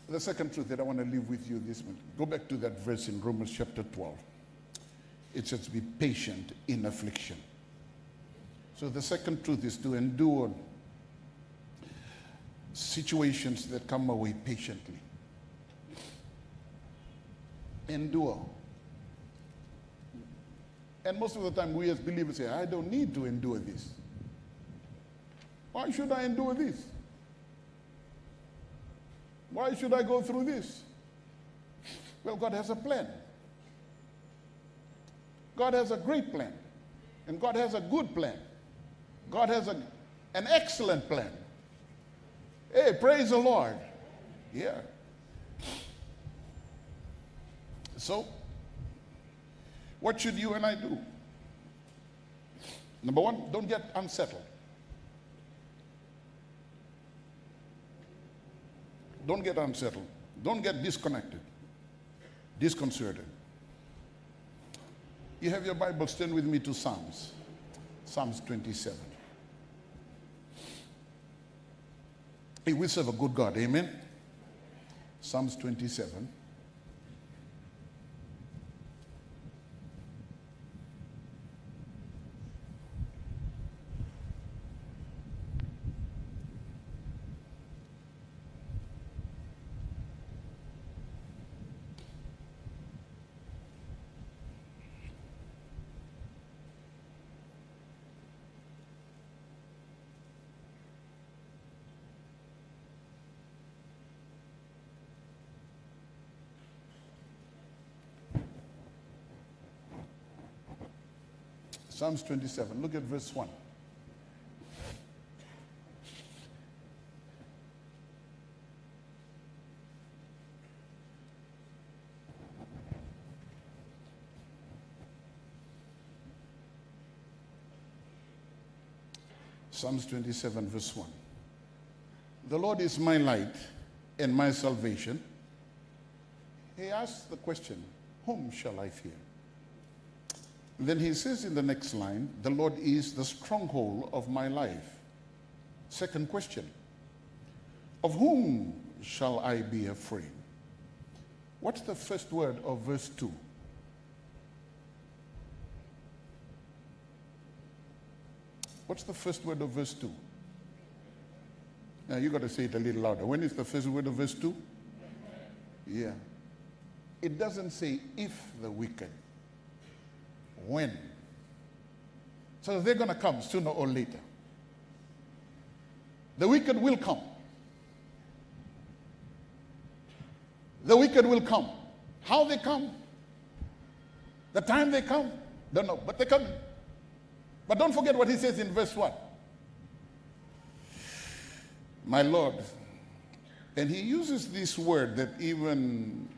The second truth that I want to leave with you this morning, go back to that verse in Romans chapter 12. It says, be patient in affliction. So the second truth is to endure situations that come our way patiently. Endure. And most of the time we as believers say, I don't need to endure this. Why should I endure this? Why should I go through this? Well, God has a plan. God has a great plan. And God has a good plan. God has an excellent plan. Hey, praise the Lord. Yeah. So, what should you and I do? Number one, don't get unsettled. Don't get unsettled. Don't get disconnected, disconcerted. You have your Bibles, turn with me to Psalms. Psalms 27. Hey, we serve a good God, amen? Psalms 27. Psalms 27, look at verse 1. Psalms 27, verse 1. The Lord is my light and my salvation. He asks the question, whom shall I fear? Then he says in the next line, the Lord is the stronghold of my life. Second question, of whom shall I be afraid? What's the first word of verse 2? What's the first word of verse 2? Now you got to say it a little louder. When is the first word of verse 2? Yeah. It doesn't say if the wicked. When. So they're going to come sooner or later. The wicked will come. The wicked will come. How they come? The time they come? Don't know, but they're coming. But don't forget what he says in verse 1. My Lord. And he uses this word that even,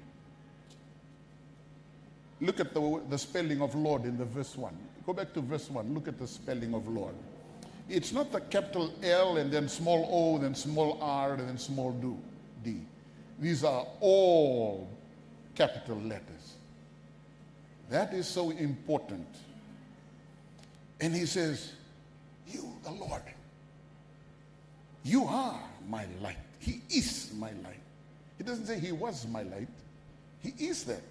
look at the spelling of Lord in the verse 1. Go back to verse 1. Look at the spelling of Lord. It's not the capital L and then small o, then small r, and then small d. These are all capital letters. That is so important. And he says, you, the Lord, you are my light. He is my light. He doesn't say he was my light. He is that.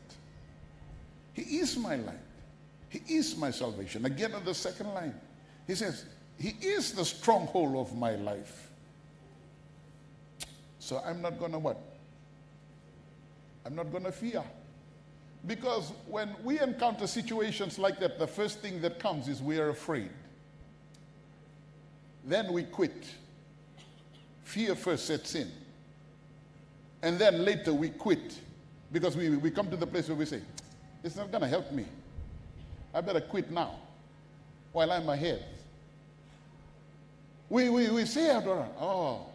He is my light. He is my salvation. Again on the second line, he says, he is the stronghold of my life. So I'm not going to what? I'm not going to fear. Because when we encounter situations like that, the first thing that comes is we are afraid. Then we quit. Fear first sets in. And then later we quit. Because we come to the place where we say, it's not going to help me. I better quit now while I'm ahead. We say after, oh.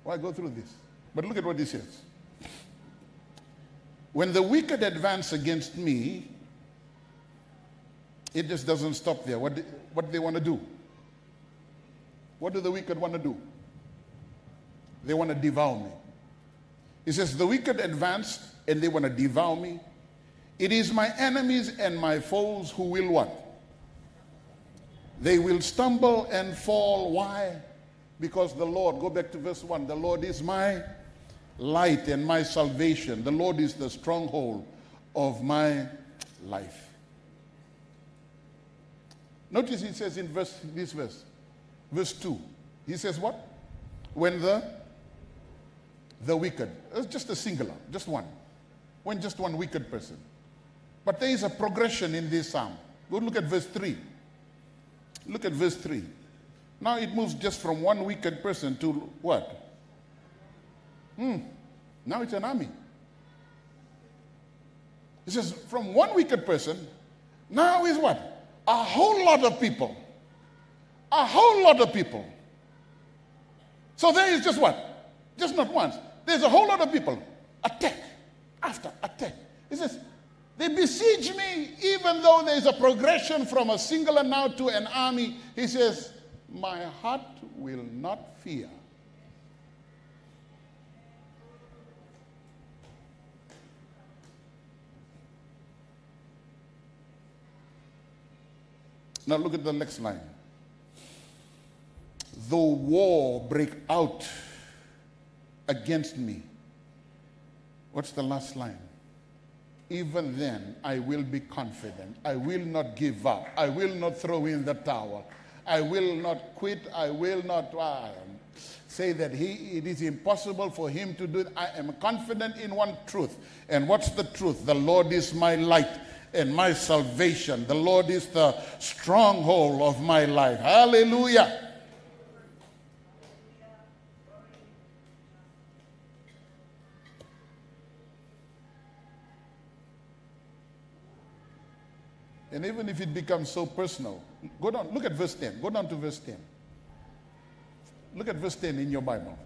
Why go through this? But look at what he says. When the wicked advance against me, it just doesn't stop there. What do they want to do? What do the wicked want to do? They want to devour me. He says, the wicked advance and they want to devour me. It is my enemies and my foes who will what? They will stumble and fall. Why? Because the Lord, go back to verse 1, the Lord is my light and my salvation. The Lord is the stronghold of my life. Notice he says in verse 2, he says what? When the wicked, it's just a singular, just one. When just one wicked person. But there is a progression in this psalm. Go look at verse 3. Look at verse 3. Now it moves just from one wicked person to what? Now it's an army. It says from one wicked person, now is what? A whole lot of people. A whole lot of people. So there is just what? Just not once. There's a whole lot of people. Attack after attack. It says, they besiege me even though there's a progression from a singular now to an army. He says, my heart will not fear. Now look at the next line. Though war break out against me. What's the last line? Even then I will be confident. I will not give up. I will not throw in the towel. I will not quit. I will not say that it is impossible for him to do it. I am confident in one truth. And what's the truth? The Lord is my light and my salvation. The Lord is the stronghold of my life. Hallelujah. And even if it becomes so personal, go down, look at verse 10. Go down to verse 10. Look at verse 10 in your Bible.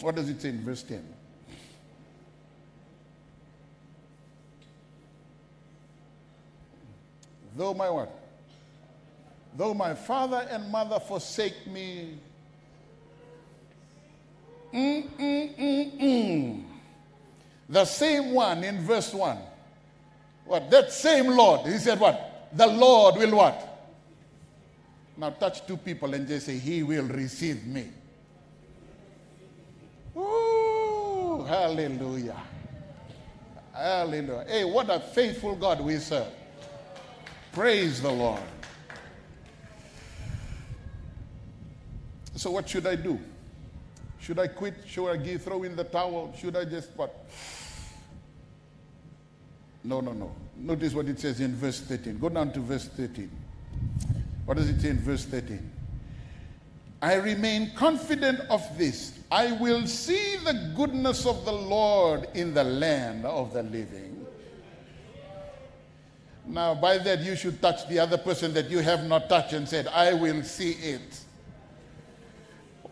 What does it say in verse 10? Though my what? Though my father and mother forsake me. The same one in verse 1. What? That same Lord. He said what? The Lord will what? Now touch two people and just say, he will receive me. Ooh, hallelujah. Hallelujah. Hey, what a faithful God we serve. Praise the Lord. So what should I do? Should I quit? Should I throw in the towel? Should I just what? No. Notice what it says in verse 13. Go down to verse 13. What does it say in verse 13? I remain confident of this. I will see the goodness of the Lord in the land of the living. Now, by that, you should touch the other person that you have not touched and said, I will see it.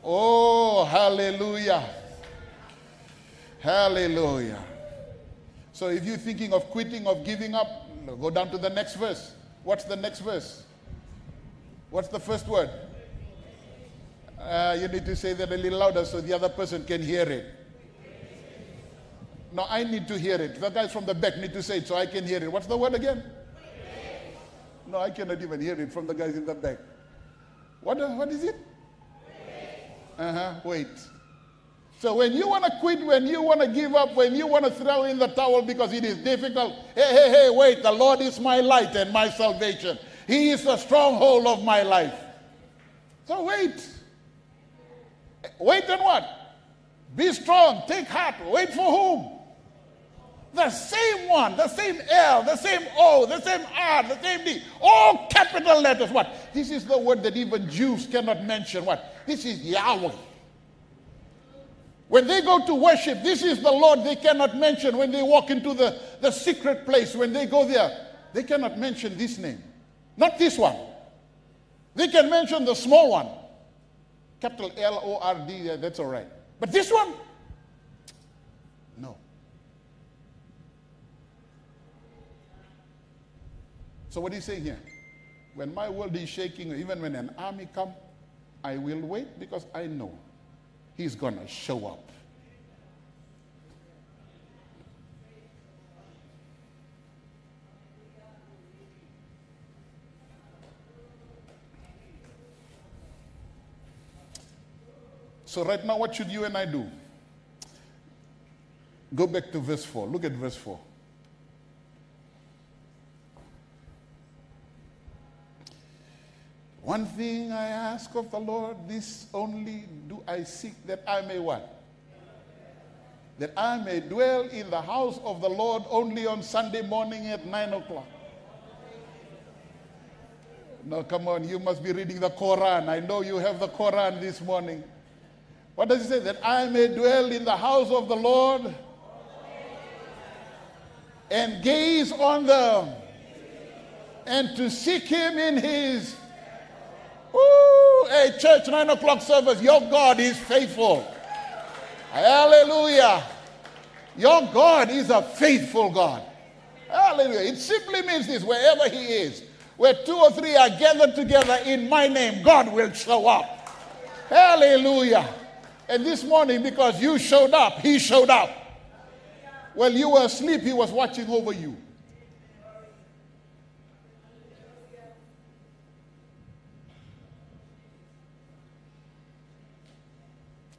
Oh, hallelujah. Hallelujah. So if you're thinking of quitting, of giving up, go down to the next verse. What's the next verse? What's the first word? You need to say that a little louder so the other person can hear it. No, I need to hear it. The guys from the back need to say it so I can hear it. What's the word again? No, I cannot even hear it from the guys in the back. What is it? Wait. So when you want to quit, when you want to give up, when you want to throw in the towel because it is difficult, hey, wait, the Lord is my light and my salvation. He is the stronghold of my life. So wait. Wait and what? Be strong, take heart. Wait for whom? The same one, the same L, the same O, the same R, the same D. All capital letters. What? This is the word that even Jews cannot mention. What? This is Yahweh. When they go to worship, this is the Lord they cannot mention. When they walk into the secret place, when they go there, they cannot mention this name. Not this one. They can mention the small one. Capital L-O-R-D, that's all right. But this one? No. So what he's saying here, when my world is shaking, even when an army comes, I will wait because I know he's going to show up. So right now, what should you and I do? Go back to verse 4. Look at verse 4. One thing I ask of the Lord, this only do I seek, that I may what? That I may dwell in the house of the Lord only on Sunday morning at 9 o'clock. No, come on, you must be reading the Quran. I know you have the Quran this morning. What does it say? That I may dwell in the house of the Lord and gaze on them and to seek him in his... Woo! Hey, church, 9 o'clock service. Your God is faithful. Hallelujah. Your God is a faithful God. Hallelujah. It simply means this: wherever he is, where 2 or 3 are gathered together in my name, God will show up. Hallelujah. And this morning, because you showed up, he showed up. While you were asleep, he was watching over you.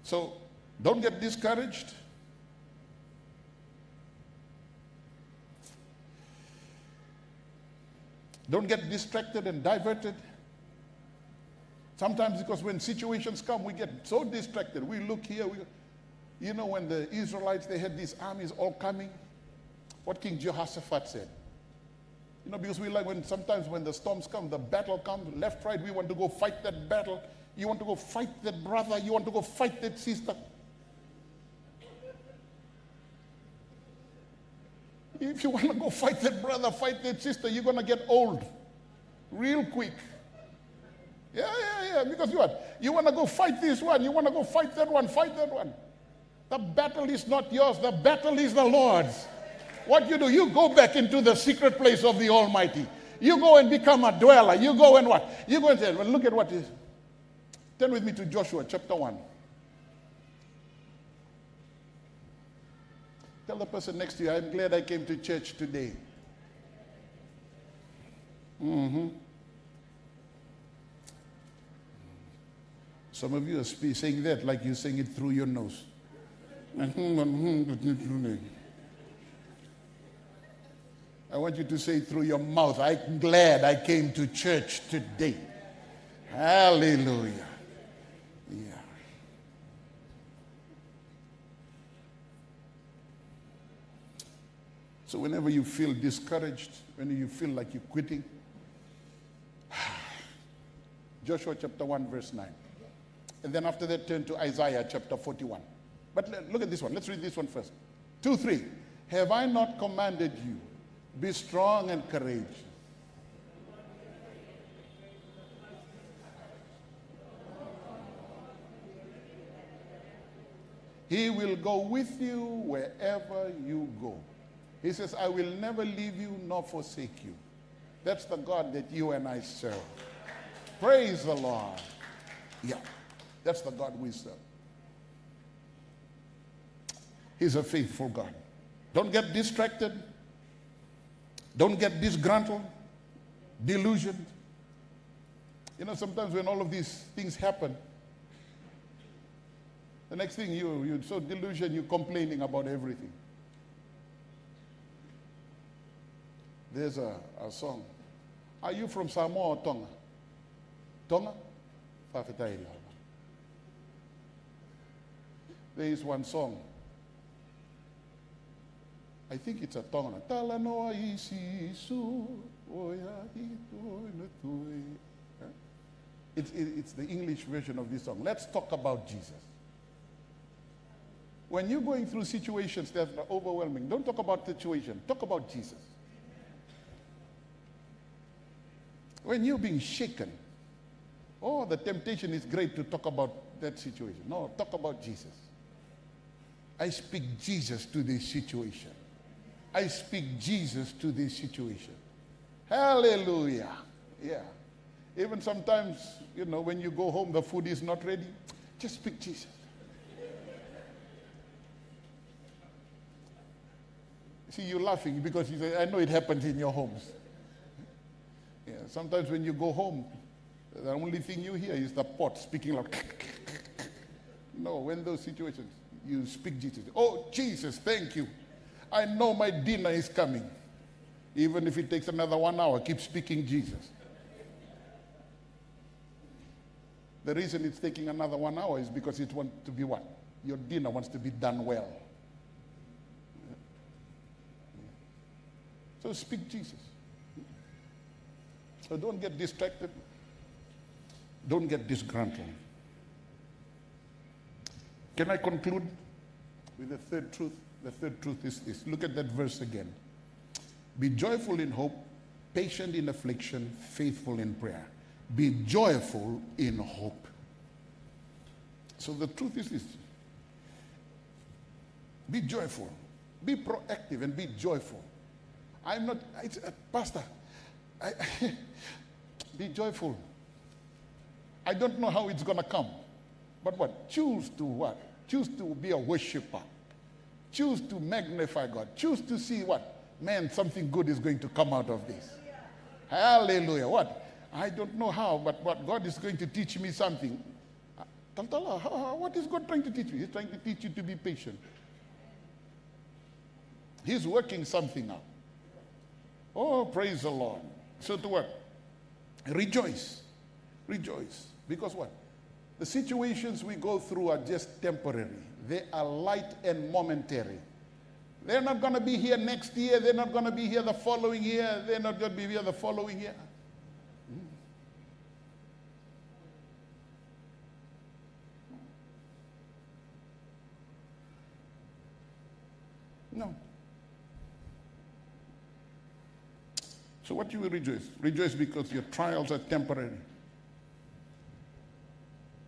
So, don't get discouraged. Don't get distracted and diverted. Sometimes because when situations come, we get so distracted. We look here. You know, when the Israelites, they had these armies all coming, what King Jehoshaphat said. You know, because we like sometimes when the storms come, the battle comes, left, right, we want to go fight that battle. You want to go fight that brother. You want to go fight that sister. If you want to go fight that brother, fight that sister, you're going to get old real quick. Yeah. Because you want to go fight this one. You want to go fight that one. Fight that one. The battle is not yours. The battle is the Lord's. What you do, you go back into the secret place of the Almighty. You go and become a dweller. You go and what? You go and say, well, look at what is. Turn with me to Joshua chapter 1. Tell the person next to you, I'm glad I came to church today. Some of you are saying that like you're saying it through your nose. I want you to say through your mouth, I'm glad I came to church today. Hallelujah. Yeah. So whenever you feel discouraged, when you feel like you're quitting, Joshua chapter 1 verse 9. And then after that turn to Isaiah chapter 41. But look at this one. Let's read this one first. 2:3. Have I not commanded you? Be strong and courageous. He will go with you wherever you go. He says, I will never leave you nor forsake you. That's the God that you and I serve. Praise the Lord. Yeah, that's the God we serve. He's a faithful God. Don't get distracted. Don't get disgruntled, delusioned. You know, sometimes when all of these things happen, the next thing you're so delusioned, you're complaining about everything. There's a song. Are you from Samoa or Tonga? Tonga? Whawhetairia. There is one song. I think it's a Tongan. Tala noa isi su oya hito na tui. It's the English version of this song. Let's talk about Jesus. When you're going through situations that are overwhelming, don't talk about the situation. Talk about Jesus. When you're being shaken, oh, the temptation is great to talk about that situation. No, talk about Jesus. I speak Jesus to this situation. I speak Jesus to this situation. Hallelujah. Yeah. Even sometimes, you know, when you go home, the food is not ready. Just speak Jesus. See, you're laughing because you say, I know it happens in your homes. Yeah. Sometimes when you go home, the only thing you hear is the pot speaking like. No, when those situations, you speak Jesus. Oh, Jesus, thank you. I know my dinner is coming. Even if it takes another 1 hour, keep speaking Jesus. The reason it's taking another 1 hour is because it wants to be what? Your dinner wants to be done well. So speak Jesus. So don't get distracted. Don't get disgruntled. Can I conclude with the third truth? The third truth is this. Look at that verse again. Be joyful in hope, patient in affliction, faithful in prayer. Be joyful in hope. So the truth is this. Be joyful. Be proactive and be joyful. I'm not, Pastor, be joyful. I don't know how it's going to come. But what? Choose to what? Choose to be a worshiper. Choose to magnify God. Choose to see what? Man, something good is going to come out of this. Hallelujah. What? I don't know how, but what? God is going to teach me something. What is God trying to teach me? He's trying to teach you to be patient. He's working something out. Oh, praise the Lord. So to what? Rejoice. Rejoice. Because what? The situations we go through are just temporary. They are light and momentary. They're not going to be here next year. They're not going to be here the following year. They're not going to be here the following year. No. So what you will rejoice? Rejoice because your trials are temporary.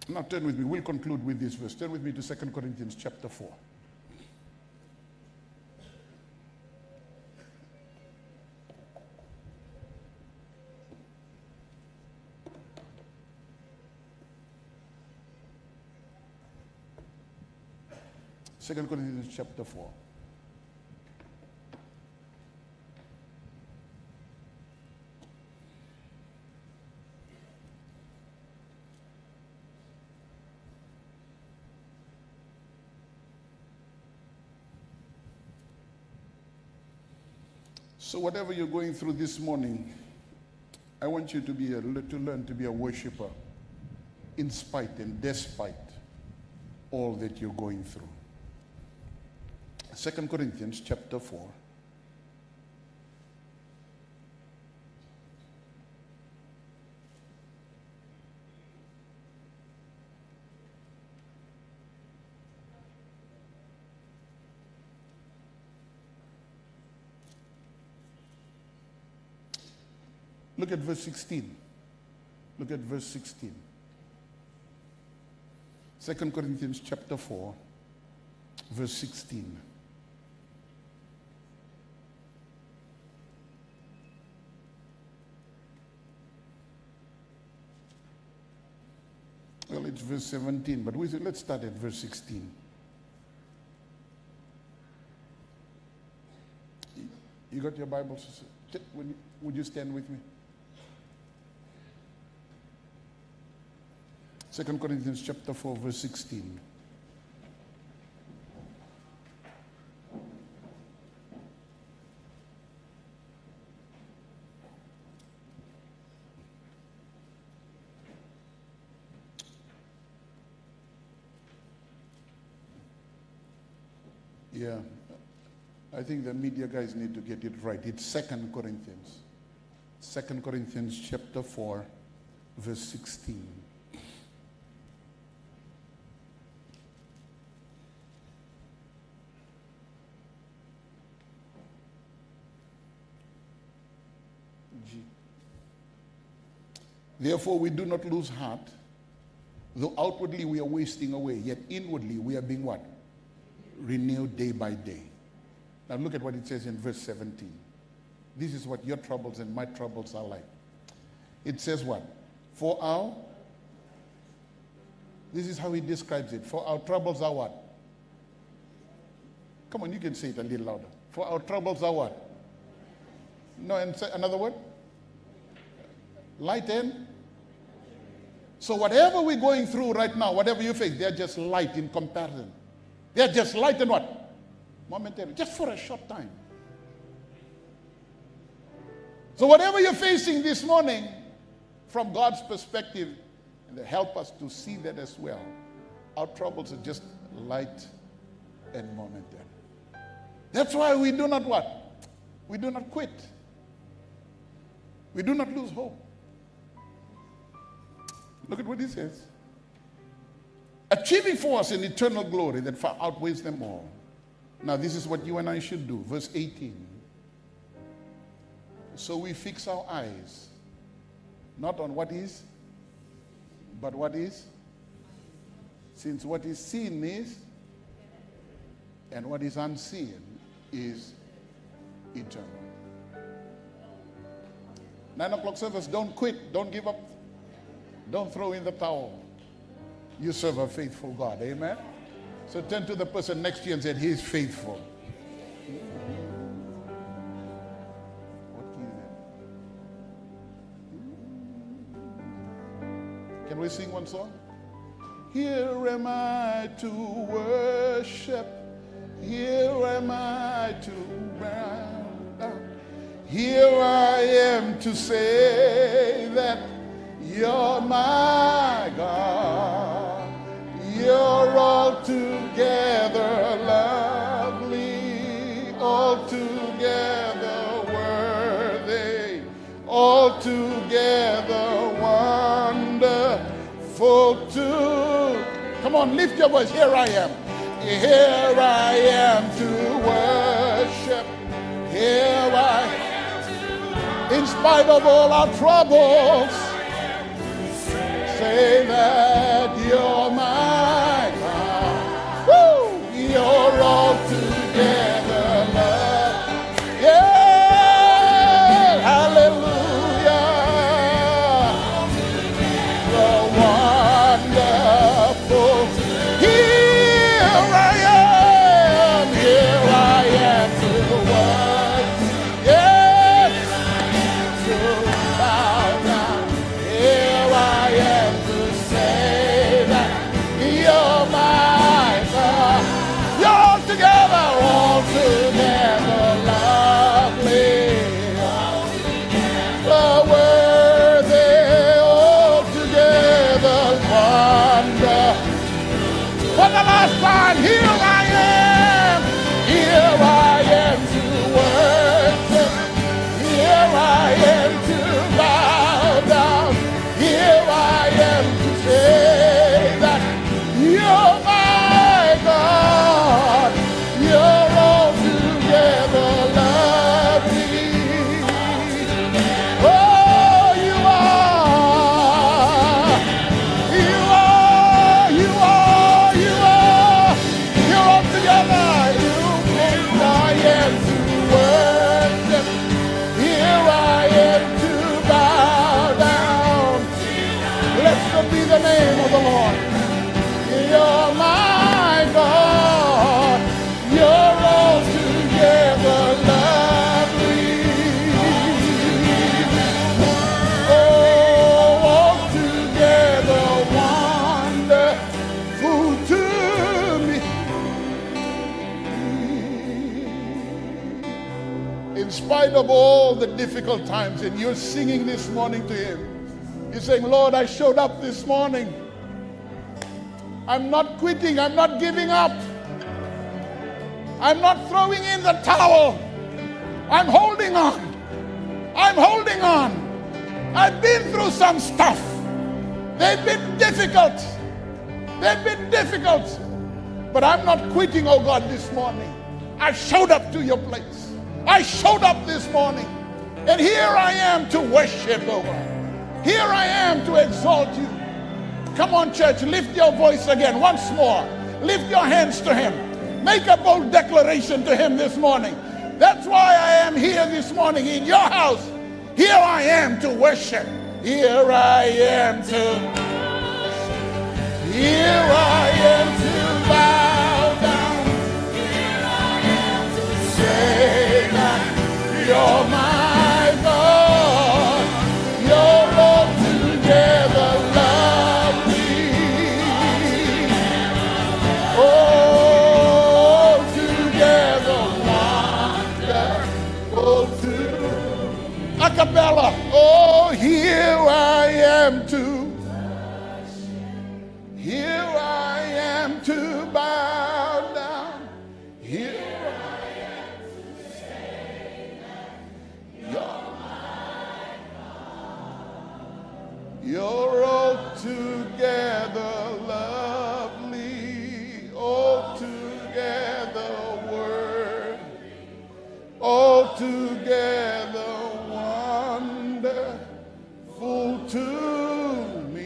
Now turn with me. We'll conclude with this verse. Turn with me to 2 Corinthians chapter 4. Second Corinthians chapter 4. So whatever you're going through this morning, I want you to learn to be a worshiper in spite and despite all that you're going through. 2 Corinthians chapter 4. Look at verse 16. Look at verse 16. 2 Corinthians chapter 4, verse 16. Well, it's verse 17, but let's start at verse 16. You got your Bibles? Would you stand with me? 2 Corinthians chapter 4, verse 16. Yeah, I think the media guys need to get it right. It's 2 Corinthians. 2 Corinthians chapter 4, verse 16. Therefore, we do not lose heart, though outwardly we are wasting away, yet inwardly we are being what? Renewed day by day. Now look at what it says in verse 17. This is what your troubles and my troubles are like. It says what? This is how he describes it. For our troubles are what? Come on, you can say it a little louder. For our troubles are what? No, and say another word? Light and? So whatever we're going through right now, whatever you face, they're just light in comparison. They're just light and what? Momentary, just for a short time. So whatever you're facing this morning, from God's perspective, and help us to see that as well. Our troubles are just light and momentary. That's why we do not what? We do not quit. We do not lose hope. Look at what he says. Achieving for us an eternal glory that far outweighs them all. Now this is what you and I should do. Verse 18. So we fix our eyes, not on what is, but what is. Since what is seen is, and what is unseen is eternal. 9 o'clock service, don't quit, don't give up. Don't throw in the towel. You serve a faithful God. Amen? So turn to the person next to you and say, He is faithful. What key is that? Can we sing one song? Here am I to worship. Here am I to bow down. Here I am to say that You're my God. You're altogether lovely, altogether worthy, altogether wonderful too. Come on, lift your voice. Here I am. Here I am to worship. Here I am. In spite of all our troubles, say that You're my God. Woo! You're altogether loved. Yeah! Hallelujah! The wonderful. Here I am. Here I am to worship. Yes! To bow down. Here I am to say last time. Here I am. Here I am to worship. Here I am to bow down. Here I am to say that you're my God. You're altogether lovely. Oh, you are. You are. You are. You are. You're altogether. Here I am to worship. Here I am to bow down. Blessed be the name of the Lord. You're my God. You're altogether lovely. Oh, altogether wonderful to me. In spite of all the difficult times, and you're singing this morning to Him, you're saying, Lord, I showed up this morning. I'm not quitting. I'm not giving up. I'm not throwing in the towel. I'm holding on. I'm holding on. I've been through some stuff. They've been difficult. They've been difficult. But I'm not quitting, oh God, this morning. I showed up to your place. I showed up this morning. And here I am to worship, oh God. Here I am to exalt you. Come on, church, lift your voice again once more. Lift your hands to Him. Make a bold declaration to Him this morning. That's why I am here this morning in your house. Here I am to worship. Here I am to worship. Here I am to bow down. Here I am to say that you're my God. You're altogether lovely. Oh, together wonderful to a cappella. Oh, here I am to. Here I am to bow down. Here I am to say that you're my God. You're altogether lovely, altogether worthy, altogether wonderful to me.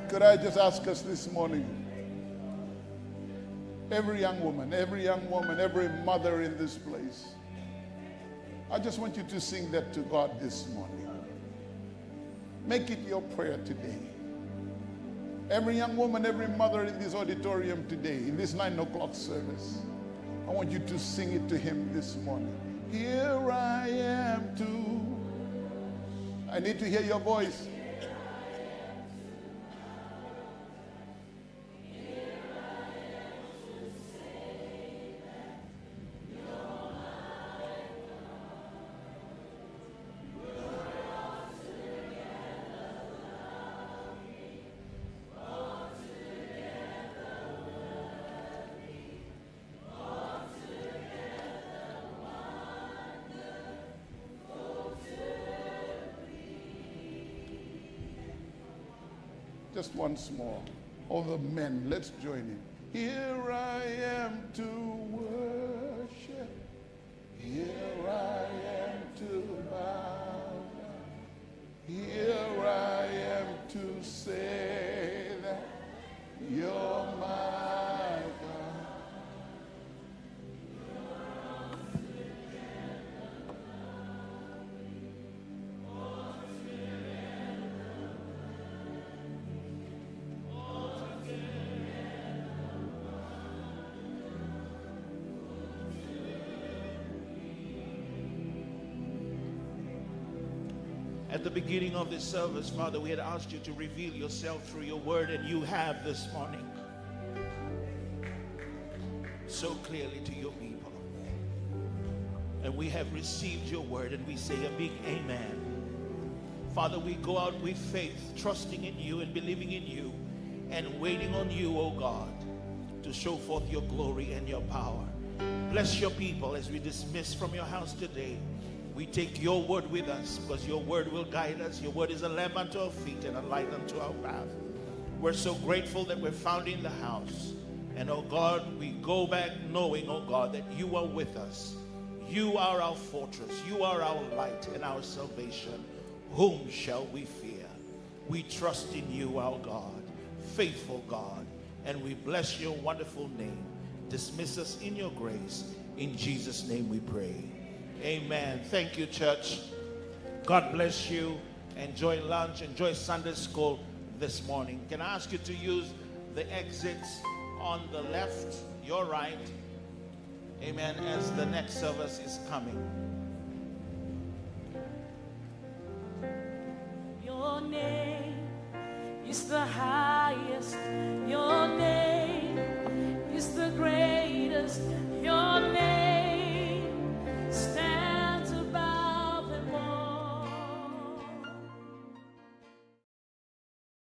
Could I just ask us this morning, every young woman, every mother in this place, I just want you to sing that to God this morning. Make it your prayer today. Every young woman, every mother in this auditorium today, in this 9 o'clock service, I want you to sing it to Him this morning. Here I am to. I need to hear your voice. Just once more. All the men, let's join in. Here I am to worship. Here I am to bow down. Here I am to say that you're my God. At the beginning of this service, Father, we had asked you to reveal yourself through your word, and you have this morning so clearly to your people. And we have received your word, and we say a big amen. Father, we go out with faith, trusting in you and believing in you and waiting on you, oh God, to show forth your glory and your power. Bless your people as we dismiss from your house today. We take your word with us because your word will guide us. Your word is a lamp unto our feet and a light unto our path. We're so grateful that we're found in the house. And oh God, we go back knowing, oh God, that you are with us. You are our fortress. You are our light and our salvation. Whom shall we fear? We trust in you, our God, faithful God, and we bless your wonderful name. Dismiss us in your grace. In Jesus' name we pray. Amen. Thank you, church. God bless you. Enjoy lunch. Enjoy Sunday school this morning. Can I ask you to use the exits on the left, your right, amen, as the next service is coming. Your name is the high.